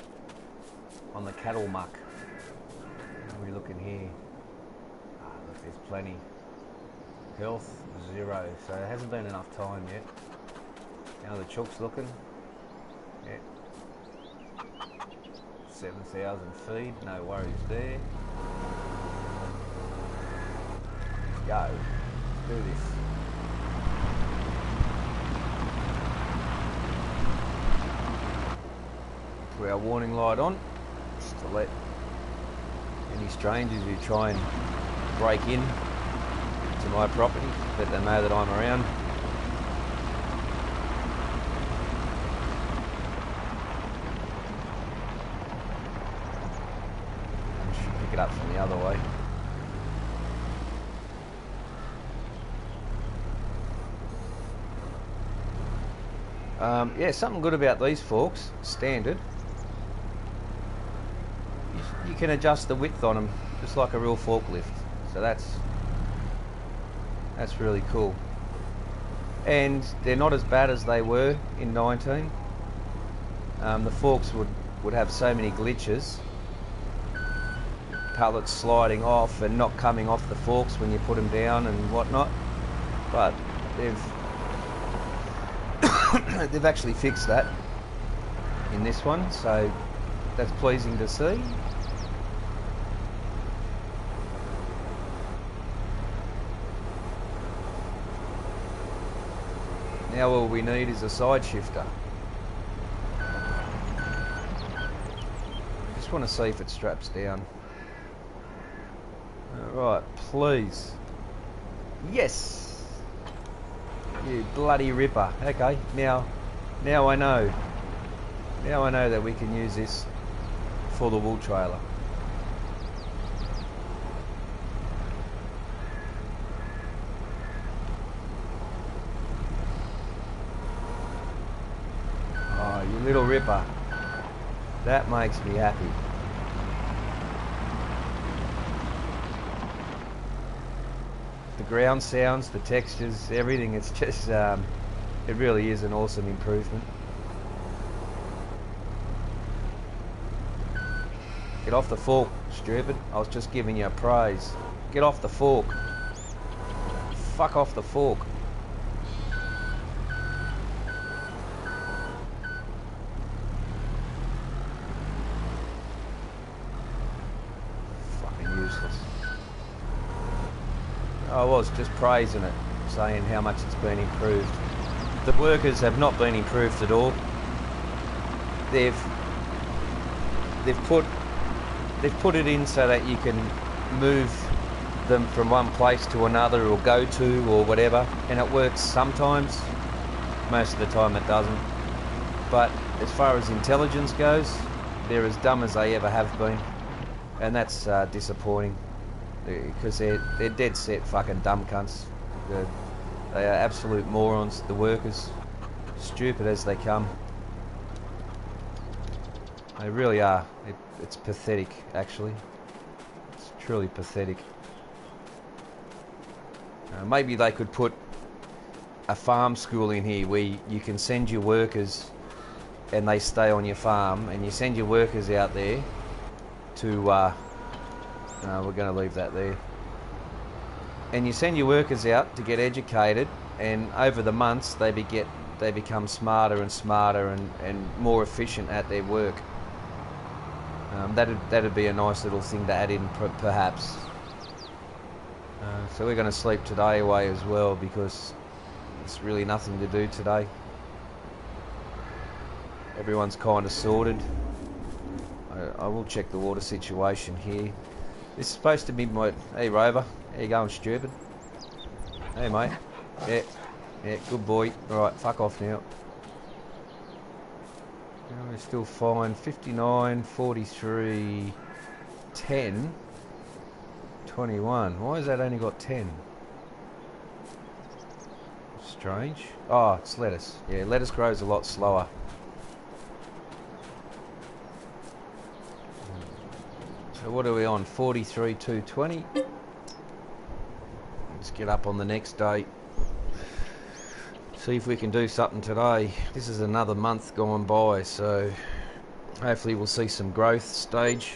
on the cattle muck. What are we looking here? Look, there's plenty. Health 0, so it hasn't been enough time yet. How the chook's looking? Yeah. 7,000 feed, no worries there. Go. Let's do this. Put our warning light on, just to let any strangers who try and break in to my property, let them know that I'm around. I should pick it up from the other way. Yeah, something good about these forks, standard. You can adjust the width on them just like a real forklift, so that's really cool. And they're not as bad as they were in 19. The forks would have so many glitches, pallets sliding off and not coming off the forks when you put them down and whatnot, but they've actually fixed that in this one, so that's pleasing to see. Now all we need is a side shifter. Just want to see if it straps down. Alright, please. Yes! You bloody ripper. Okay, now I know. Now I know that we can use this for the wool trailer. Oh, you little ripper. That makes me happy. The ground sounds, the textures, everything, it's just, it really is an awesome improvement. Get off the fork, stupid. I was just giving you a praise. Get off the fork. Fuck off the fork. Fucking useless. I was just praising it, saying how much it's been improved. The workers have not been improved at all. They've put it in so that you can move them from one place to another or go to or whatever, and it works sometimes. Most of the time it doesn't. But as far as intelligence goes, they're as dumb as they ever have been, and that's disappointing. Because they're dead set fucking dumb cunts. They are absolute morons, the workers. Stupid as they come. They really are. It's pathetic, actually. It's truly pathetic. Maybe they could put a farm school in here where you can send your workers and they stay on your farm, and you send your workers out there to No, we're going to leave that there. And you send your workers out to get educated, and over the months they become smarter and smarter and more efficient at their work. That'd be a nice little thing to add in, perhaps. So we're going to sleep today away as well, because there's really nothing to do today. Everyone's kind of sorted. I will check the water situation here. This is supposed to be my... Hey Rover, how you going, stupid? Hey mate. Yeah, good boy. Alright, fuck off now. We're still fine. 59, 43, 10, 21. Why has that only got 10? Strange. Oh, it's lettuce. Yeah, lettuce grows a lot slower. So what are we on? 43, 220. Let's get up on the next day. See if we can do something today. This is another month gone by, so hopefully we'll see some growth stage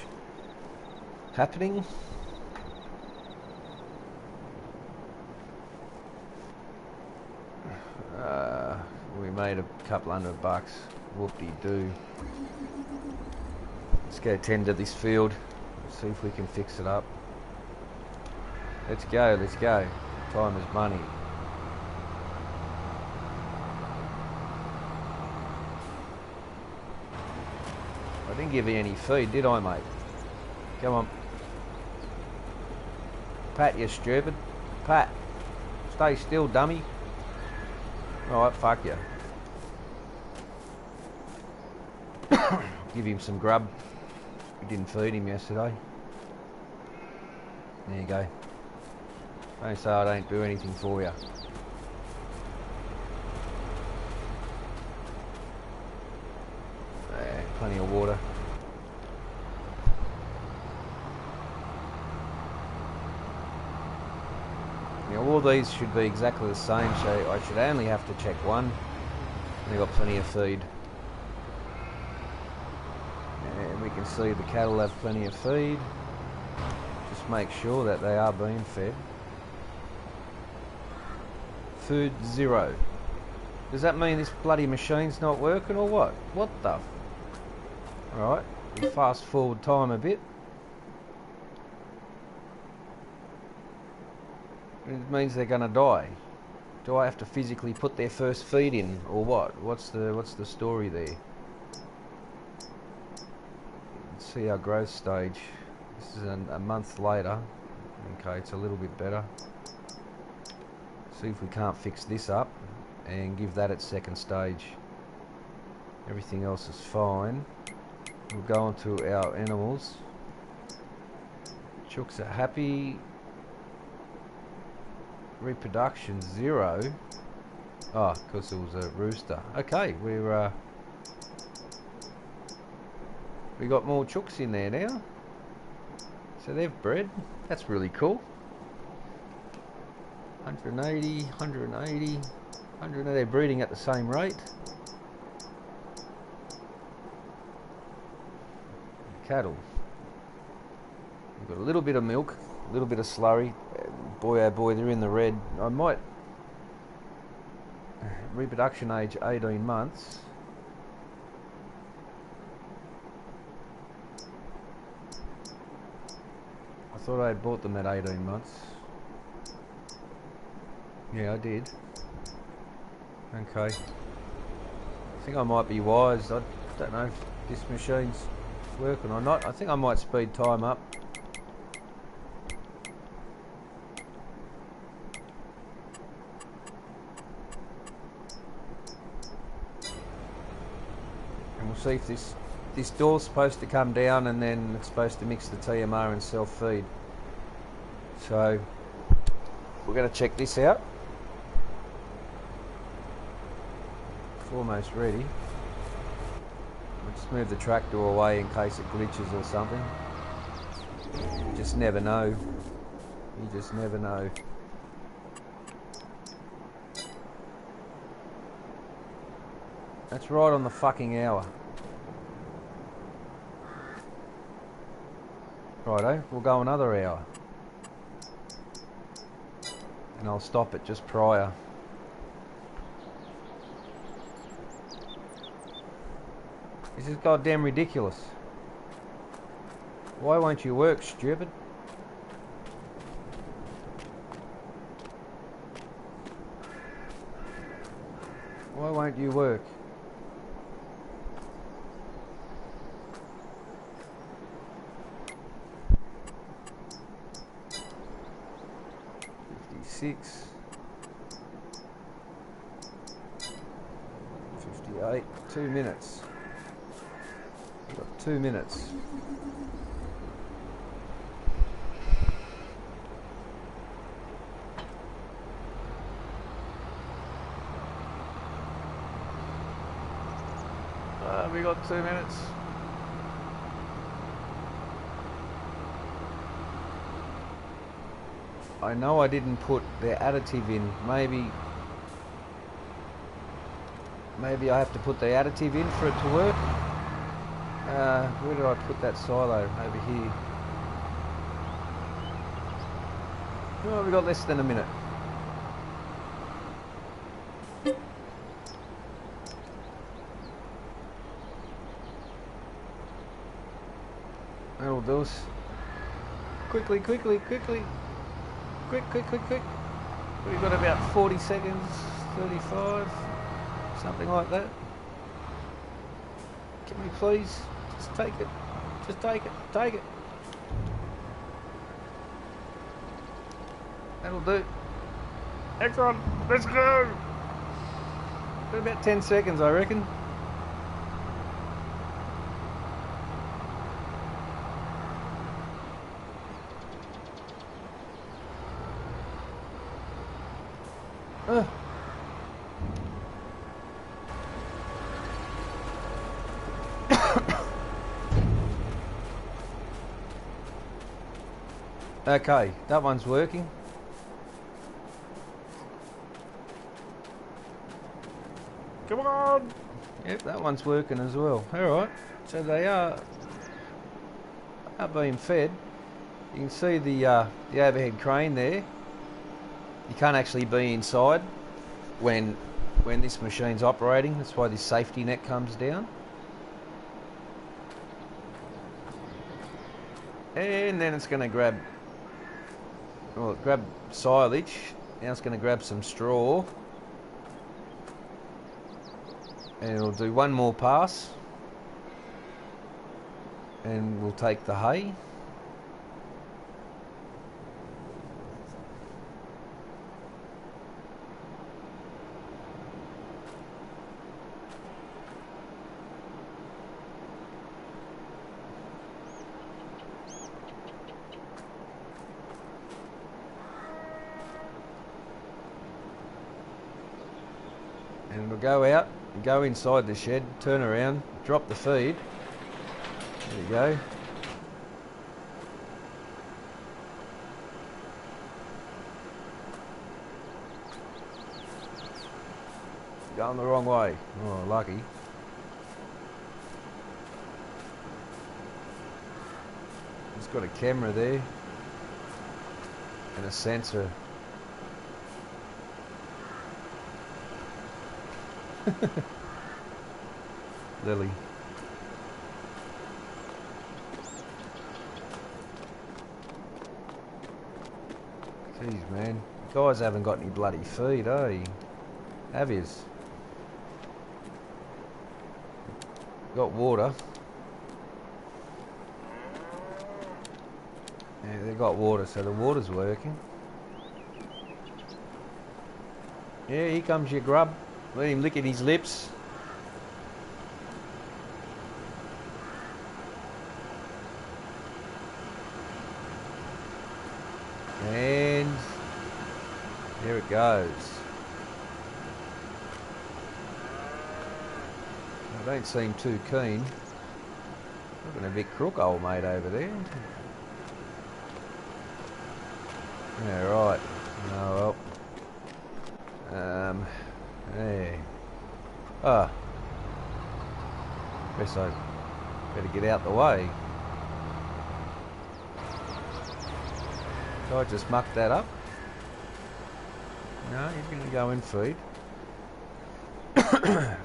happening. We made a couple $100. Whoop-de-doo. Let's go tend to this field. See if we can fix it up. Let's go, let's go. Time is money. I didn't give you any feed, did I, mate? Come on. Pat, you stupid. Pat. Stay still, dummy. Alright, fuck you. Give him some grub. We didn't feed him yesterday. There you go. Don't say I don't do anything for you. Plenty of water. Now all these should be exactly the same, so I should only have to check one. They've got plenty of feed. And we can see the cattle have plenty of feed. Just make sure that they are being fed. Food 0. Does that mean this bloody machine's not working or what? What the... Alright, we'll fast forward time a bit. It means they're gonna die. Do I have to physically put their first feed in, or what? What's the story there? Let's see our growth stage. This is a month later. Okay, it's a little bit better. See if we can't fix this up and give that its second stage. Everything else is fine. We'll go on to our animals. Chooks are happy. Reproduction 0. Oh, because it was a rooster. Okay, we got more chooks in there now. So they've bred. That's really cool. 180, 180, 100. They're breeding at the same rate. Cattle. We've got a little bit of milk, a little bit of slurry. Boy oh boy, they're in the red. I might... Reproduction age 18 months. I thought I had bought them at 18 months. Yeah, I did. Okay. I think I might be wise. I don't know if this machine's working or not. I think I might speed time up. And we'll see if this door's supposed to come down and then it's supposed to mix the TMR and self-feed. So we're going to check this out. It's almost ready. We'll just move the tractor away in case it glitches or something. You just never know. You just never know. That's right on the fucking hour. Righto, we'll go another hour. And I'll stop it just prior. This is goddamn ridiculous. Why won't you work, stupid? Why won't you work? $56, $58, 2 minutes. We've got 2 minutes. We got 2 minutes. I know I didn't put the additive in. Maybe I have to put the additive in for it to work. Where did I put that silo? Over here. Oh, we got less than a minute. That'll do us. Quickly, quickly, quickly. Quick, quick, quick, quick. We've got about 40 seconds, 35, something like that. Can we please just take it? Just take it, take it. That'll do. Excellent, let's go. Got about 10 seconds, I reckon. Okay, that one's working. Come on! Yep, that one's working as well. Alright, so they are being fed. You can see the overhead crane there. You can't actually be inside when this machine's operating. That's why this safety net comes down. And then it's going to grab silage. Now it's going to grab some straw. And it'll do one more pass. And we'll take the hay. And we'll go out, go inside the shed, turn around, drop the feed. There you go. Going the wrong way. Oh, lucky. It's got a camera there and a sensor. Lily. Jeez, man. Guys haven't got any bloody feed, eh? Have yous? Got water. Yeah, they got water, so the water's working. Yeah, here comes your grub. Let him lick at his lips. And there it goes. I don't seem too keen. Looking a bit crook, old mate, over there. Yeah, right. Oh well. Hey. Ah. Guess I better get out the way. So I just mucked that up. No, he's going to go and feed.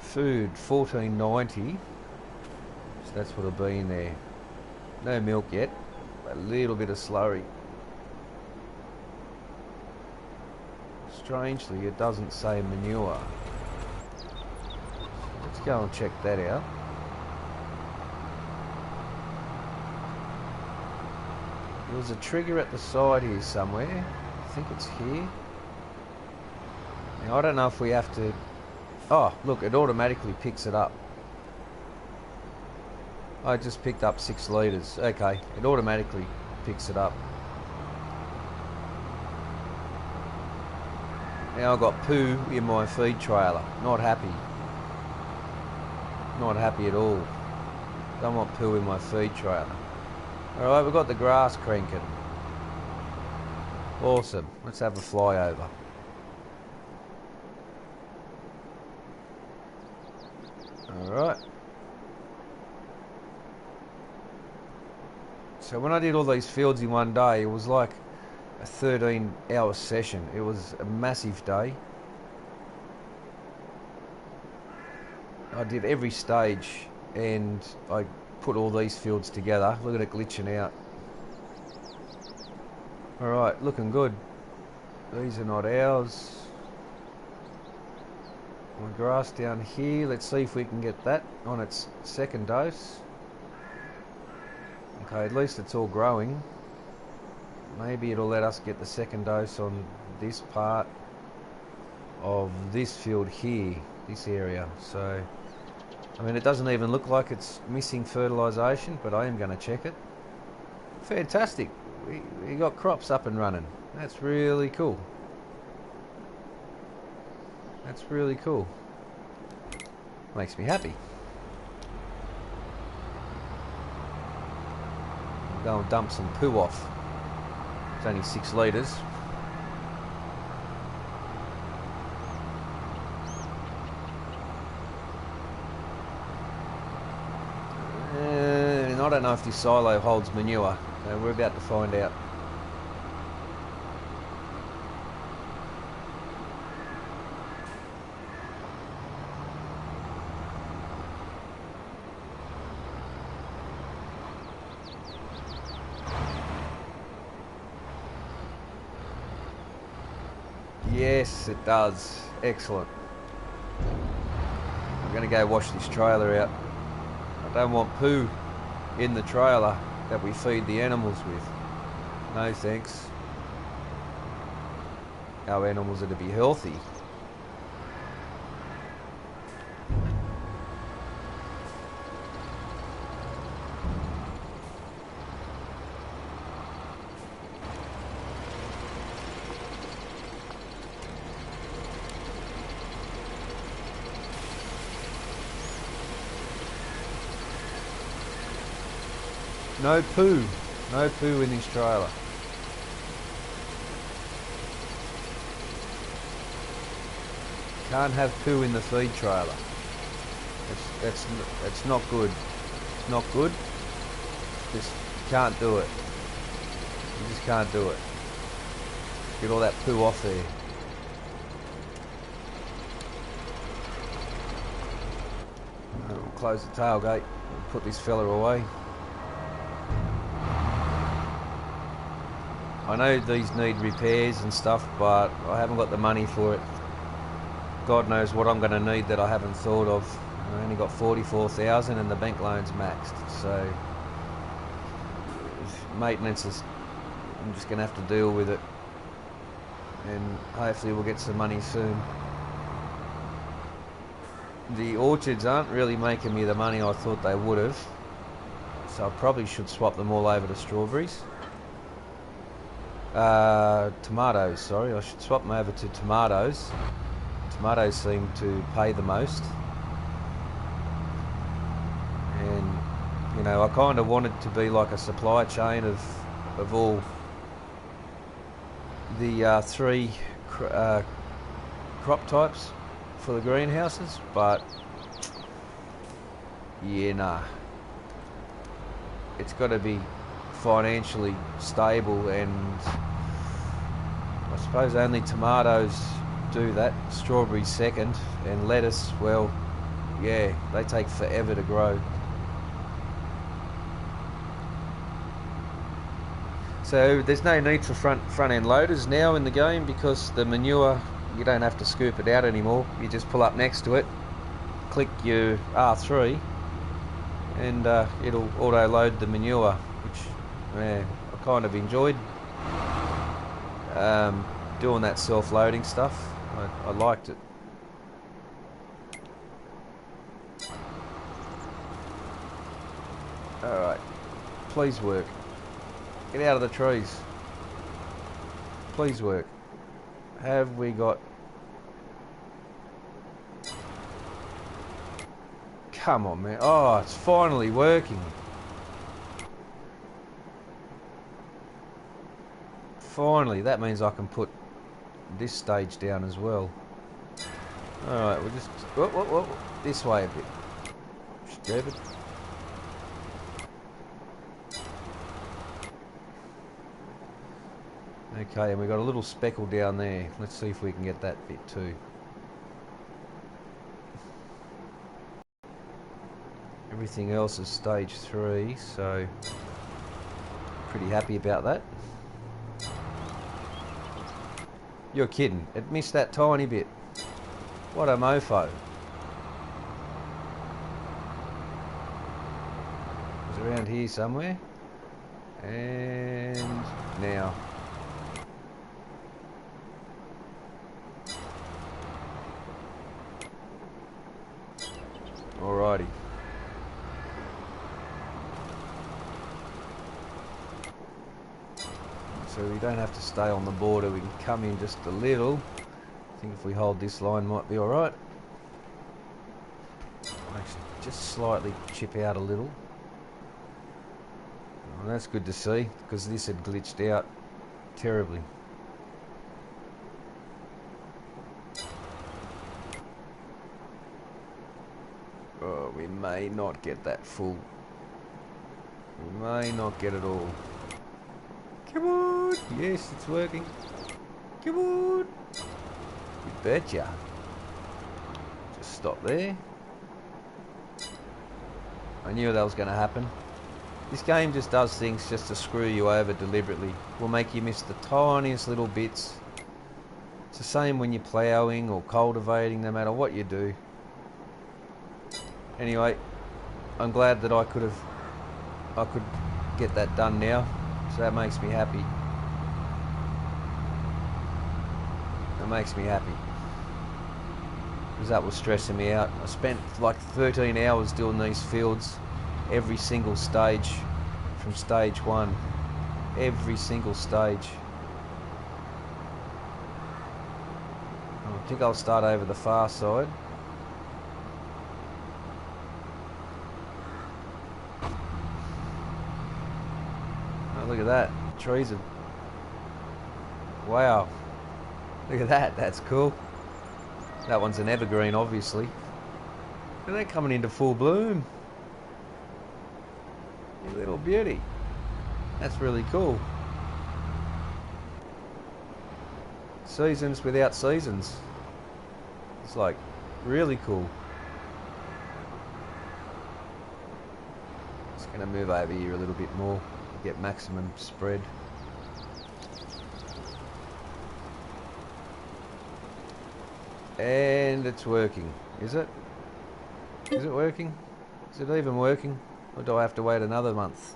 Food, 14.90. So that's what'll be in there. No milk yet. A little bit of slurry. Strangely, it doesn't say manure. Let's go and check that out. There was a trigger at the side here somewhere. I think it's here. Now, I don't know if we have to... Oh, look, it automatically picks it up. I just picked up 6 litres. Okay, it automatically picks it up. Now I've got poo in my feed trailer. Not happy. Not happy at all. Don't want poo in my feed trailer. Alright, we've got the grass cranking. Awesome. Let's have a flyover. Alright. So when I did all these fields in one day, it was like a 13-hour session. It was a massive day. I did every stage and I put all these fields together. Look at it glitching out. Alright, looking good. These are not ours. My grass down here, let's see if we can get that on its second dose. Okay, at least it's all growing. Maybe it'll let us get the second dose on this part of this field here, this area. So, I mean, it doesn't even look like it's missing fertilisation, but I am going to check it. Fantastic. We got crops up and running. That's really cool. That's really cool. Makes me happy. I'll go and dump some poo off. It's only 6 litres. And I don't know if this silo holds manure. So we're about to find out. Yes, it does. Excellent. I'm going to go wash this trailer out. I don't want poo in the trailer that we feed the animals with. No thanks. Our animals are to be healthy. No poo. No poo in this trailer. Can't have poo in the feed trailer. It's not good. It's not good. Just can't do it. You just can't do it. Get all that poo off there. We'll close the tailgate and put this fella away. I know these need repairs and stuff, but I haven't got the money for it. God knows what I'm going to need that I haven't thought of. I only got 44,000 and the bank loan's maxed, so maintenance is, I'm just going to have to deal with it, and hopefully we'll get some money soon. The orchards aren't really making me the money I thought they would have, so I probably should swap them all over to strawberries. Tomatoes, sorry, I should swap them over to tomatoes. Tomatoes seem to pay the most. And, you know, I kind of wanted to be like a supply chain of all the 3 crop types for the greenhouses, but yeah, nah. It's got to be financially stable and I suppose only tomatoes do that. Strawberries second, and lettuce, well, yeah, they take forever to grow. So there's no need for front end loaders now in the game, because the manure, you don't have to scoop it out anymore. You just pull up next to it, click your R3, and it'll auto load the manure, which I kind of enjoyed doing that self-loading stuff. I liked it. Alright, please work. Get out of the trees. Please work. Have we got... Come on, man. Oh, it's finally working. Finally, that means I can put this stage down as well. Alright, we'll just... Whoa, this way a bit. Stupid. Okay, and we've got a little speckle down there. Let's see if we can get that bit too. Everything else is stage 3, so pretty happy about that. You're kidding. It missed that tiny bit. What a mofo. It's around here somewhere. And now. Alrighty. So we don't have to stay on the border, we can come in just a little. I think if we hold this line might be alright. Actually, just slightly chip out a little. Well, that's good to see, because this had glitched out terribly. Oh, we may not get that full. We may not get it all. Come on! Yes, it's working. Come on! You betcha. Just stop there. I knew that was going to happen. This game just does things just to screw you over deliberately. Will make you miss the tiniest little bits. It's the same when you're ploughing or cultivating, no matter what you do. Anyway, I'm glad that I could get that done now. So that makes me happy. That makes me happy. Because that was stressing me out. I spent like 13 hours doing these fields. Every single stage. From stage 1. Every single stage. I think I'll start over the far side. Look at that. Trees are... Wow. Look at that. That's cool. That one's an evergreen, obviously. And they're coming into full bloom. You little beauty. That's really cool. Seasons without seasons. It's like really cool. Just going to move over here a little bit more. Get maximum spread. And it's working. Is it? Is it working? Is it even working? Or do I have to wait another month?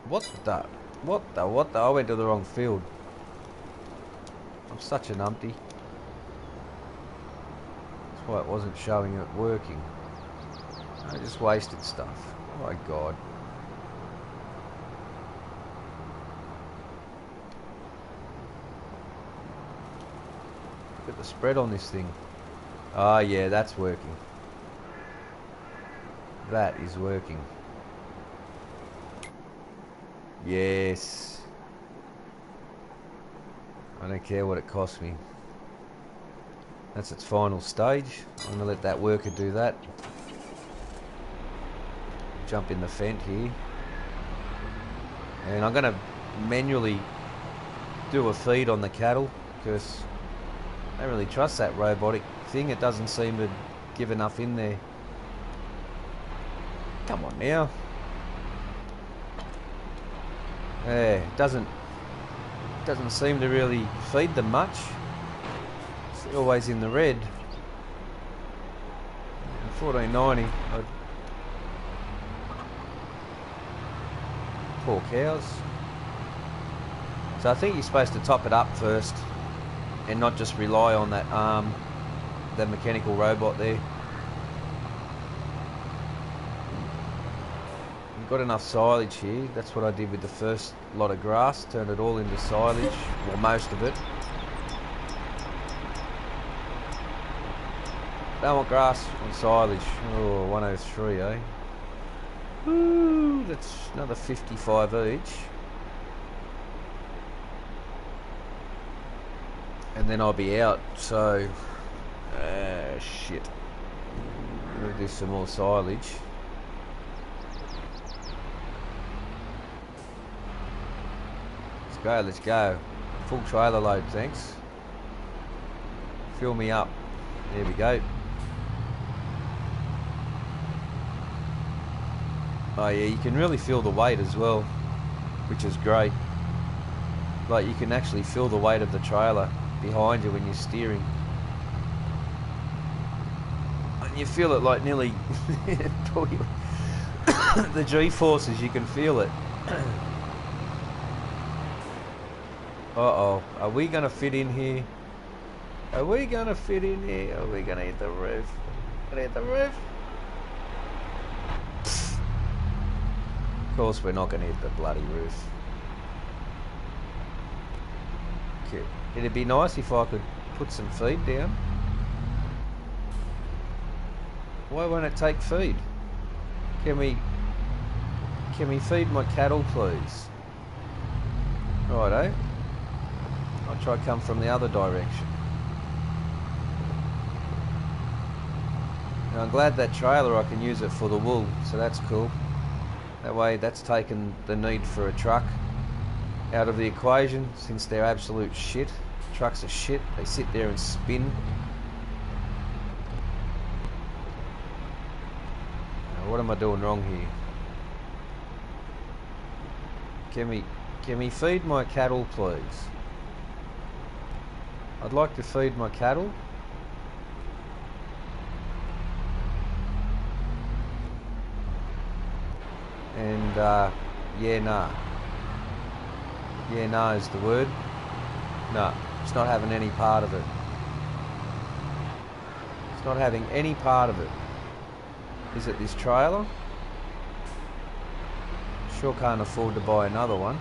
What the? I went to the wrong field. I'm such a numpty. Why it wasn't showing it working. I just wasted stuff. Oh my god. Look at the spread on this thing. Ah, yeah, that's working. That is working. Yes. I don't care what it costs me. That's its final stage. I'm going to let that worker do that. jump in the fent here. And I'm going to manually do a feed on the cattle because I don't really trust that robotic thing. It doesn't seem to give enough in there. Come on now. Yeah, it doesn't seem to really feed them much. It's always in the red. 14.90. Poor cows. So I think you're supposed to top it up first and not just rely on that the mechanical robot there. You've got enough silage here. That's what I did with the first lot of grass. Turned it all into silage, well, most of it. Don't want grass on silage. Oh, 103, eh? Ooh, that's another 55 each. And then I'll be out, so... shit. I'm gonna do some more silage. Let's go. Full trailer load, thanks. Fill me up. There we go. Oh yeah, you can really feel the weight as well, which is great. Like, you can actually feel the weight of the trailer behind you when you're steering. And you feel it like nearly the G-forces, you can feel it. Uh-oh, are we going to fit in here? Are we going to fit in here? Are we going to hit the roof? Gonna hit the roof? Of course we're not going to hit the bloody roof. Okay. It'd be nice if I could put some feed down. Why won't it take feed? Can we feed my cattle, please? Righto. I'll try to come from the other direction. Now I'm glad that trailer, I can use it for the wool, so that's cool. That way that's taken the need for a truck out of the equation, since they're absolute shit. Trucks are shit, they sit there and spin. Now, what am I doing wrong here? Can we feed my cattle, please? I'd like to feed my cattle. And yeah, nah. Yeah, nah is the word. No, it's not having any part of it. It's not having any part of it. Is it this trailer? Sure can't afford to buy another one.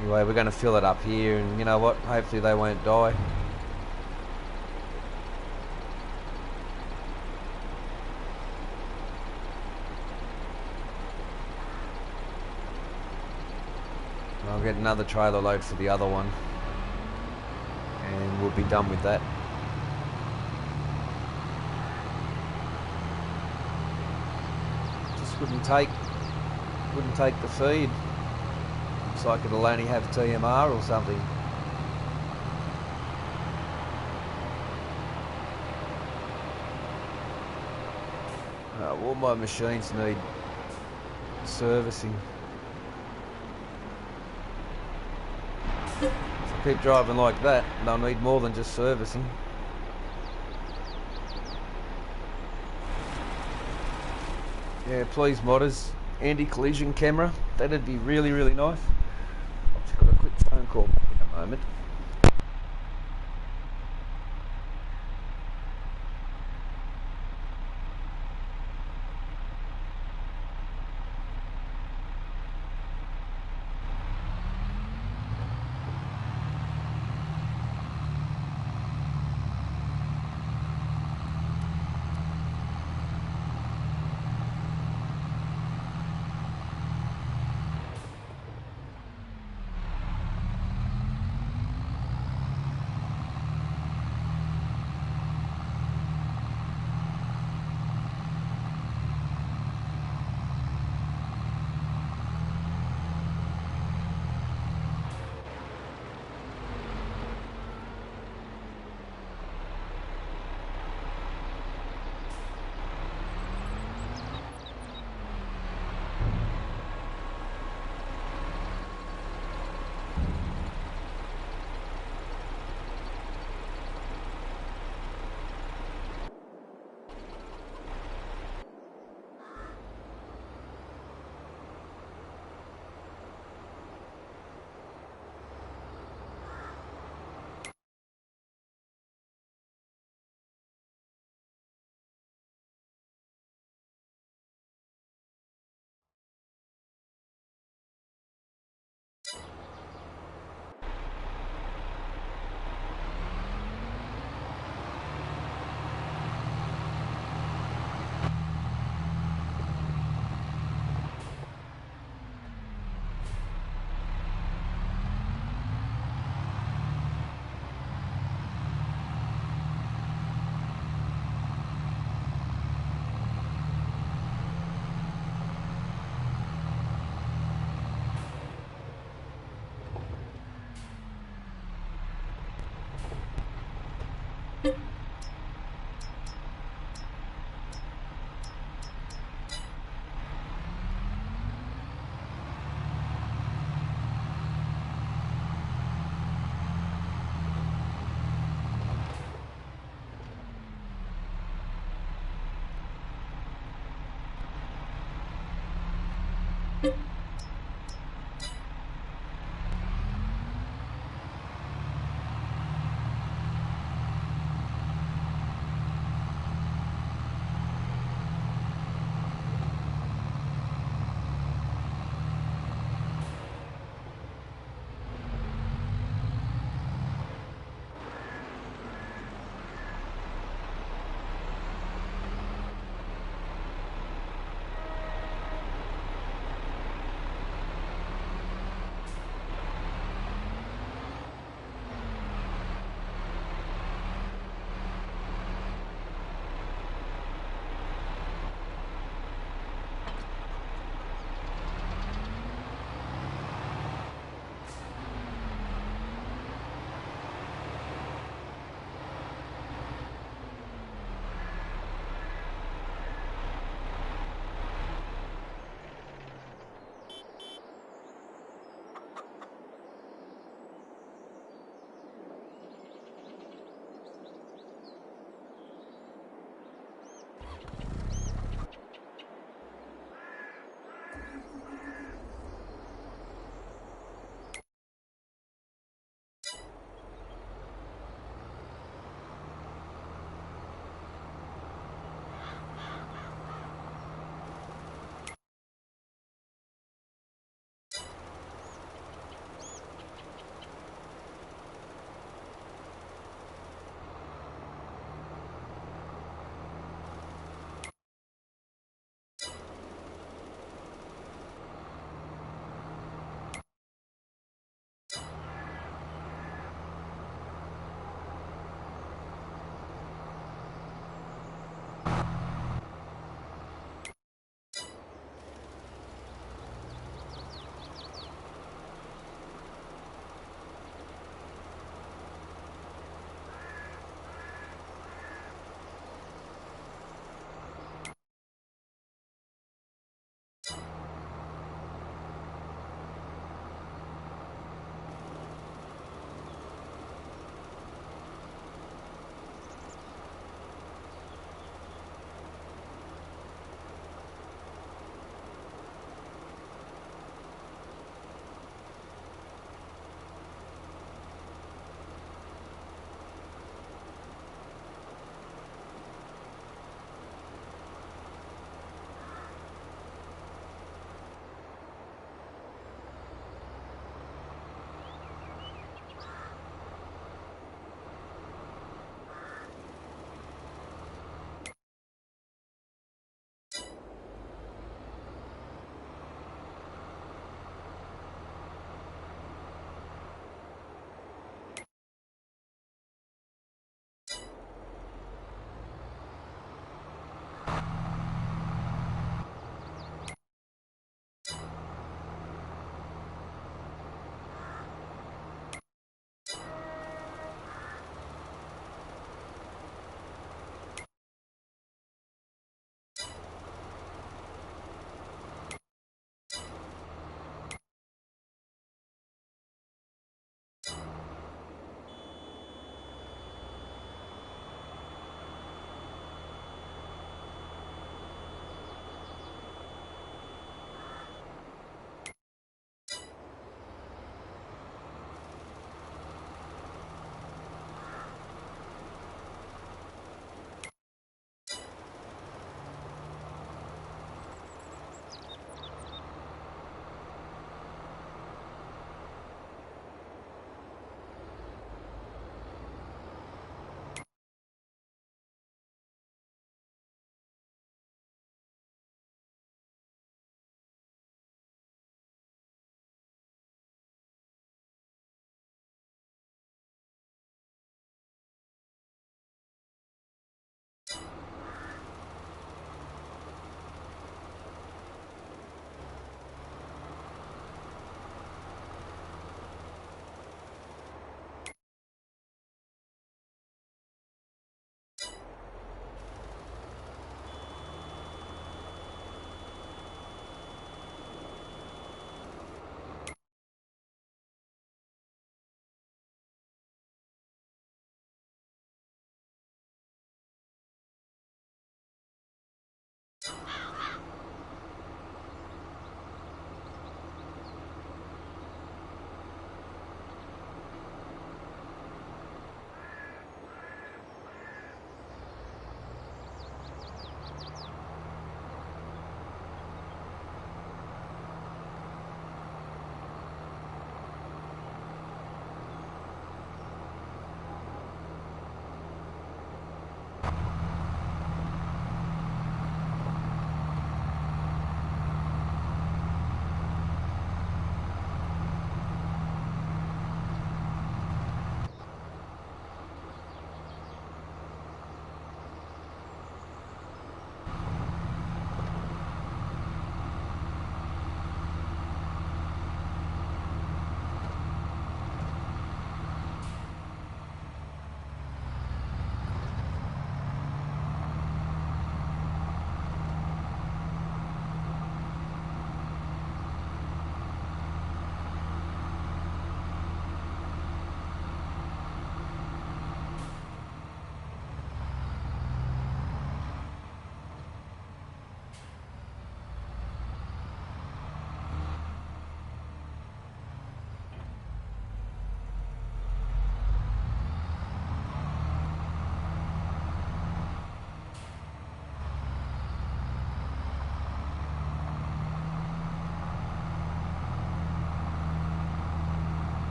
Anyway, we're going to fill it up here, and you know what? Hopefully they won't die. I'll get another trailer load for the other one, and we'll be done with that. Just wouldn't take the feed. Looks like it'll only have TMR or something. All my machines need servicing. If I keep driving like that, they'll need more than just servicing. Yeah, please modders, anti-collision camera. That'd be really, really nice. I've just got a quick phone call in a moment.